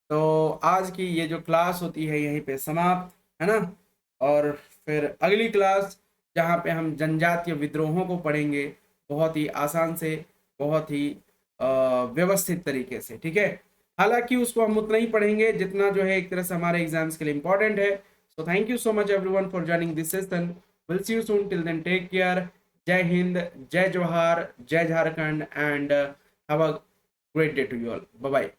Speaker 1: तो आज की ये जो क्लास होती है यहीं पे समाप्त है ना, और फिर अगली क्लास जहाँ पे हम जनजातीय विद्रोहों को पढ़ेंगे, बहुत ही आसान से, बहुत ही व्यवस्थित तरीके से। ठीक है, हालांकि उसको हम उतना ही पढ़ेंगे जितना जो है एक तरह से हमारे एग्जाम्स के लिए इंपॉर्टेंट है। So thank you so much everyone for joining this session, will see you soon, till then take care, Jai Hind, Jai Jawahar, Jai Jharkhand, and have a great day to you all, bye bye.